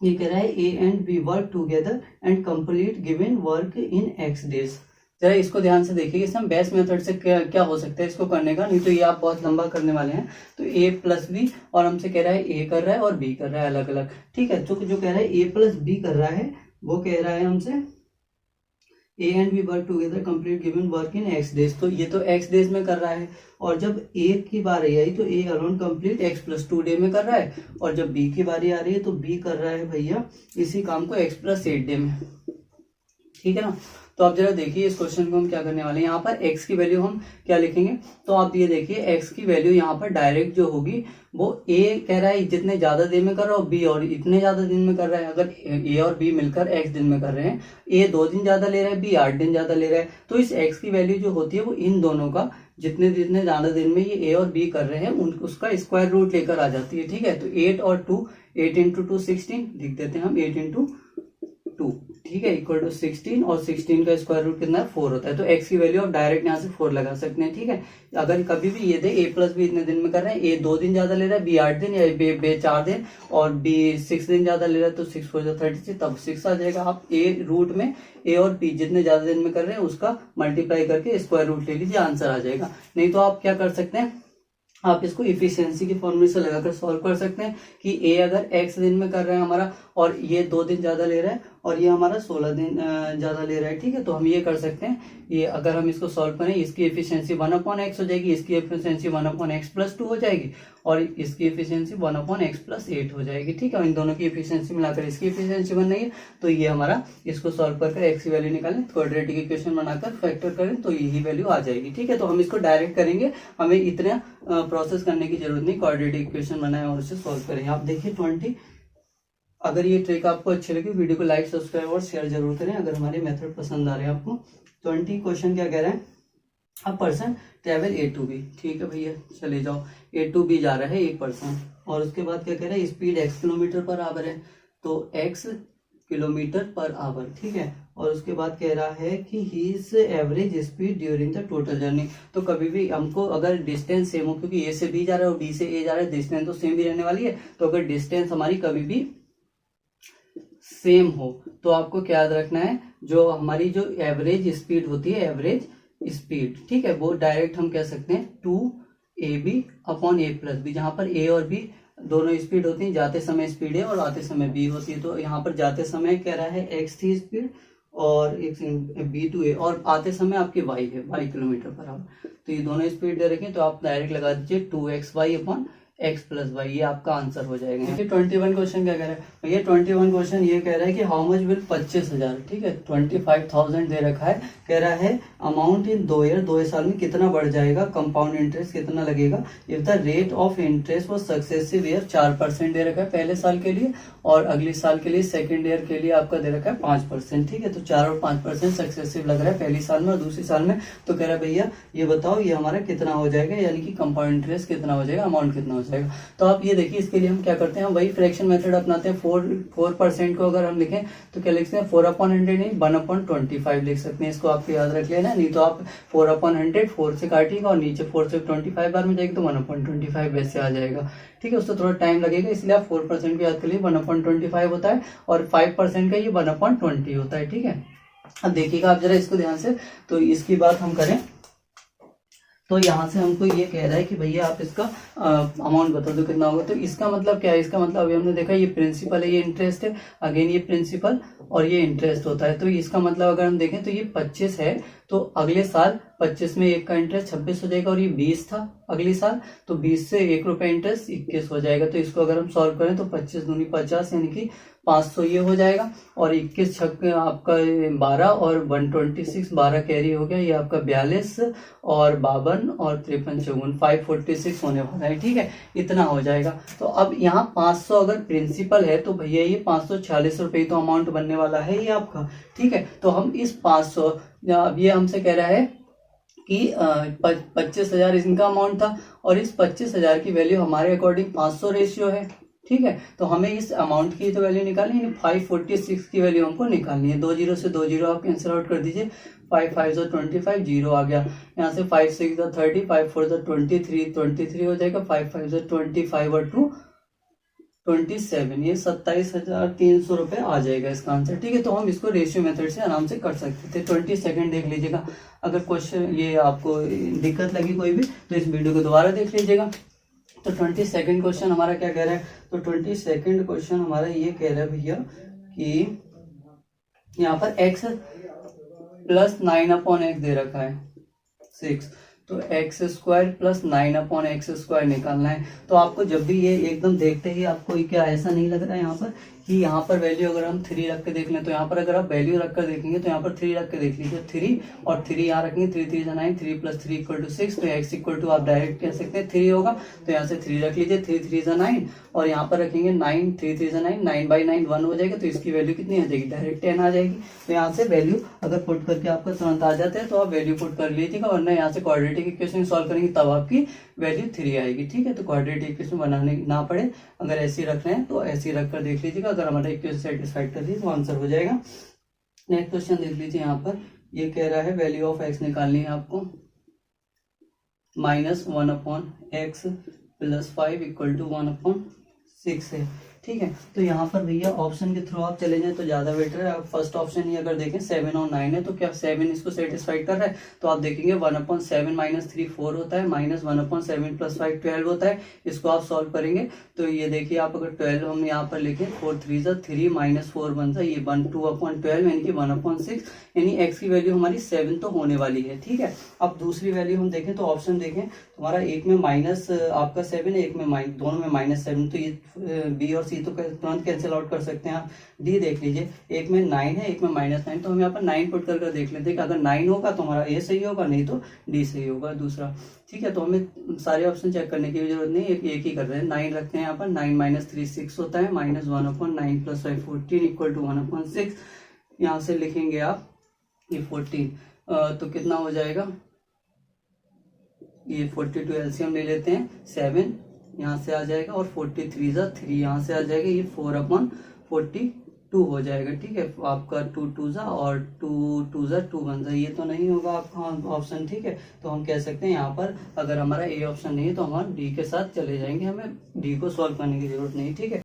ये कह रहा है A and B work together and complete given work in x days. जरा इसको ध्यान से देखिए, इसमें बेस्ट मेथड से क्या हो सकता है इसको करने का, नहीं तो ये आप बहुत लंबा करने वाले हैं। तो a + b और हमसे कह रहा है a कर रहा है और b कर रहा है अलग अलग, ठीक है। जो कह रहा है a + b कर रहा है वो कह रहा है हमसे a and b work together complete given work in x days. तो ये तो x डेज में कर रहा है और जब a की बारी आई तो a alone complete x + 2 day में कर रहा है और जब b की बारी आ रही है तो b कर रहा है भैया इसी काम को x + 8 डे में, ठीक है ना। तो आप जरा देखिए इस क्वेश्चन को हम क्या करने वाले हैं, यहाँ पर x की वैल्यू हम क्या लिखेंगे, तो आप ये देखिए x की वैल्यू यहाँ पर डायरेक्ट जो होगी वो a कह रहा है जितने ज्यादा दिन में कर रहा है और b और इतने ज्यादा दिन में कर रहा है। अगर a और b मिलकर x दिन में कर रहे हैं, a 2 दिन ज्यादा ले रहा है, b 8 दिन ज्यादा ले रहा है, तो इस x की वैल्यू जो होती है वो इन दोनों का जितने ज्यादा दिन में ये a और b कर रहे हैं उसका स्क्वायर रूट लेकर आ जाती है, ठीक है। तो 8 और 2, 8 इंटू 2 16 लिख देते हैं हम, 8 इंटू 2, ठीक है, इक्वल टू 16 और 16 का स्क्वायर रूट कितना है 4 होता है। तो x की वैल्यू आप डायरेक्ट यहाँ से 4 लगा सकते हैं, ठीक है। अगर कभी भी ये दे a + b इतने दिन में कर रहे हैं, a 2 दिन ज्यादा ले रहा है, b 8 दिन या b 4 दिन और b 6 दिन ज्यादा ले रहा है, तो 6 4 36 तब 6 आ जाएगा। आप a रूट में a और b जितने ज्यादा दिन में कर रहे हैं उसका मल्टीप्लाई करके स्क्वायर रूट ले लीजिए, आंसर आ जाएगा। नहीं तो आप क्या कर सकते हैं, आप इसको इफिशियंसी की फॉर्मूले से लगाकर सॉल्व कर सकते हैं कि a अगर x दिन में कर रहा है हमारा और ये 2 दिन ज्यादा ले रहा है और ये हमारा 16 दिन ज्यादा ले रहा है, ठीक है। तो हम ये कर सकते हैं, ये अगर हम इसको सॉल्व करें इसकी एफिशिएंसी 1/x हो जाएगी, इसकी एफिशिएंसी 1/x + 2 हो जाएगी और इसकी एफिशिएंसी 1/x + 8 हो जाएगी, ठीक है। इन दोनों की एफिशिएंसी मिलाकर इसकी एफिशिएंसी बन रही है। तो ये हमारा इसको सॉल्व करके x की वैल्यू निकालें, क्वाड्रेटिक इक्वेशन बनाकर फैक्टर करें तो यही वैल्यू आ जाएगी, ठीक है। तो हम इसको डायरेक्ट करेंगे, हमें इतना प्रोसेस करने की जरूरत नहीं, क्वाड्रेटिक इक्वेशन बनाए और उसे सॉल्व करेंगे। आप देखिए 20, अगर ये ट्रिक आपको अच्छी लगी वीडियो को लाइक सब्सक्राइब और शेयर जरूर करें अगर हमारे मेथड पसंद आ रहे हैं आपको। 20 क्वेश्चन क्या कह रहा है, a person travel A to B, ठीक है भैया चले जाओ, A to B जा रहा है एक पर्सन और उसके बाद क्या कह रहा है स्पीड x km/h है, तो x km/h, ठीक है। और उसके बाद कह रहा है कि his average speed during the total journey. तो कभी भी हमको अगर डिस्टेंस सेम हो, क्योंकि A से B जा रहा है और B से A जा रहा है, डिस्टेंस तो सेम ही रहने वाली है, तो अगर डिस्टेंस हमारी कभी भी सेम हो तो आपको क्या याद रखना है, जो हमारी जो एवरेज स्पीड होती है, एवरेज स्पीड, ठीक है, वो डायरेक्ट हम कह सकते हैं 2ab अपॉन a + b, जहां पर a और b दोनों स्पीड होती हैं, जाते समय स्पीड है और आते समय b होती है। तो यहाँ पर जाते समय कह रहा है x थी स्पीड और b to a और आते समय आपकी y है, y km/h। तो ये दोनों स्पीड दे रखे, तो आप डायरेक्ट लगा दीजिए 2xy अपॉन x + y, ये आपका आंसर हो जाएगा। देखिए 21 क्वेश्चन क्या कह रहा है भैया, 21 क्वेश्चन ये कह रहा है कि हाउ मच विल 25,000, ठीक है, 25,000 दे रखा है, कह रहा है अमाउंट इन 2 ईयर, 2 साल में कितना बढ़ जाएगा, कंपाउंड इंटरेस्ट कितना लगेगा if the rate of interest वो सक्सेसिव ईयर 4% दे रखा है पहले साल के लिए और अगले साल के लिए सेकेंड ईयर के लिए आपका दे रखा है 5%, ठीक है। तो 4 और 5% सक्सेसिव लग रहा है पहली साल में और दूसरी साल में। तो कह रहा है भैया ये बताओ ये हमारा कितना हो जाएगा, यानी कि कंपाउंड इंटरेस्ट कितना हो जाएगा, अमाउंट कितना हो जाएगा। तो आप ये देखिए इसके लिए हम क्या करते हैं, वही फ्रैक्शन मेथड अपनाते हैं। 4% को अगर हम लिखें तो क्या लिखते हैं 4/100 नहीं 1/25 लिख सकते हैं, इसको आपको याद रख लेना। नहीं तो आप 4/100 4 से काटिएगा और नीचे 4 से 25 बार में जाएगी तो 1/25 वैसे आ जाएगा, ठीक है। उससे थोड़ा टाइम लगेगा, इसलिए आप 4% को याद कर लिए 1/25 होता है और 5% का ये 1/20 होता है, ठीक है। अब देखिएगा आप जरा इसको ध्यान से, तो इसकी बात हम करें तो यहाँ से हमको ये कह रहा है कि भैया आप इसका अमाउंट बता दो कितना होगा। तो इसका मतलब क्या है, इसका मतलब अभी हमने देखा ये प्रिंसिपल है, ये इंटरेस्ट है, अगेन ये प्रिंसिपल और ये इंटरेस्ट होता है। तो इसका मतलब अगर हम देखें तो ये 25 है, तो अगले साल 25 में 1 का इंटरेस्ट 26 हो जाएगा, और ये 20 था अगले साल, तो 20 से 1 रुपये इंटरेस्ट 21 हो जाएगा। तो इसको अगर हम सॉल्व करें तो 25 दूनी 50 यानी कि 500 ये हो जाएगा, और 21 छक आपका 12 और 126 12 कैरी हो गया, ये आपका 42 और 52 और 53 54 546 होने वाला है। ठीक है, इतना हो जाएगा। तो अब यहाँ 500 अगर प्रिंसिपल है तो भैया ये 546 रुपये तो अमाउंट बनने वाला है ये आपका। ठीक है, तो हम इस 500, अब ये हमसे कह रहा है कि 25,000 इनका अमाउंट था, और इस 25,000 की वैल्यू हमारे अकॉर्डिंग 500 रेशियो है। ठीक है, तो हमें इस अमाउंट की तो वैल्यू निकालनी है, 546 की वैल्यू हमको निकालनी है। 2 जीरो से 2 जीरो आप कैंसिल आउट कर दीजिए, 5 5 25 जीरो आ गया, यहाँ से 5 6 30 5 4 23 हो जाएगा, 5 5 25 और 2 27, ये 27,300 रुपये आ जाएगा इसका आंसर। ठीक है, तो हम इसको रेशियो मेथड से आराम से कर सकते थे। 20 सेकंड देख लीजिएगा, अगर क्वेश्चन ये आपको दिक्कत लगी कोई भी तो इस वीडियो को दोबारा देख लीजिएगा। तो 22 क्वेश्चन हमारा क्या कह रहा है, तो 22 क्वेश्चन हमारा ये कह रहा है भैया कि यहाँ पर x प्लस 9/x दे रखा है 6, तो x स्क्वायर प्लस 9/x² निकालना है। तो आपको जब भी ये एकदम देखते ही आपको क्या ऐसा नहीं लग रहा है यहाँ पर कि यहाँ पर वैल्यू अगर हम 3 रख के देख लें, तो यहाँ पर अगर आप वैल्यू रख कर देखेंगे तो यहाँ पर 3 रख के देख लीजिए, 3 और 3 यहाँ रखेंगे, 3 3 9, 3 + 3 = 6, तो x = आप डायरेक्ट कह सकते हैं 3 होगा, तो यहाँ से 3 रख लीजिए, 3 3 9, और यहाँ पर रखेंगे 9, 3 3 9, 9/9 1 हो जाएगा, तो इसकी वैल्यू कितनी आ जाएगी, डायरेक्ट 10 आ जाएगी। तो यहाँ से वैल्यू अगर पुट करके आपका तुरंत आ जाता है तो आप वैल्यू पुट कर लीजिएगा, वरना यहाँ से क्वाड्रेटिक इक्वेशन सॉल्व करेंगे तब आपकी वैल्यू 3 आएगी। ठीक है, तो क्वाड्रेटिक इक्वेशन बनाने ना पड़े, अगर ऐसे रख रहे हैं तो ऐसे ही रख कर देख लीजिएगा, अगर हमारा इक्वेशन सेटिस्फाइड कर दीजिए तो आंसर हो जाएगा। नेक्स्ट क्वेश्चन देख लीजिए, यहाँ पर ये कह रहा है वैल्यू ऑफ x निकालनी है आपको, -1/x + 5 = 1/6 है। ठीक है, तो यहाँ पर भैया ऑप्शन के थ्रू आप चले जाएं तो ज्यादा बेटर है। आप फर्स्ट ऑप्शन ही अगर देखें 7 और 9 है, तो क्या 7 इसको सेटिस्फाइड कर रहा है, तो आप देखेंगे 1/7 - 3 4 होता है, -1/7 + 5 12 होता है। इसको आप सॉल्व करेंगे तो ये देखिए, आप अगर 12 हम यहाँ पर लिखें 4 3 3 -4 1 ये 2/12 यानी कि 1/6, यानी x की वैल्यू हमारी 7 तो होने वाली है। ठीक है, अब दूसरी वैल्यू हम देखें तो ऑप्शन देखें, तुम्हारा एक में माइनस आपका 7 है, एक में दोनों में -7, तो ये बी और सी तो तुरंत कैंसिल आउट कर सकते हैं आप। डी देख लीजिए, एक में 9 है, एक में -9, तो हम यहाँ पर 9 पुट कर देख लेते हैं कि अगर 9 होगा तो हमारा ए सही होगा, नहीं तो डी सही होगा दूसरा। ठीक है, तो हमें सारे ऑप्शन चेक करने की जरूरत नहीं, एक ही कर रहे हैं। 9 रखते हैं यहाँ पर, 9 - 3 6 होता है, -1/9 + 5 14 = 1/6। यहाँ से लिखेंगे आप ये 14, तो कितना हो जाएगा, ये 42 एलसीएम ले लेते हैं, 7 यहाँ से आ जाएगा, और 43 × 3 यहाँ से आ जाएगा, ये 4/42 हो जाएगा। ठीक है, आपका 2 2 और 2 2 2 1 ये तो नहीं होगा आपका ऑप्शन। ठीक है, तो हम कह सकते हैं यहाँ पर अगर हमारा ए ऑप्शन नहीं है तो हम डी के साथ चले जाएंगे, हमें डी को सॉल्व करने की जरूरत नहीं। ठीक है।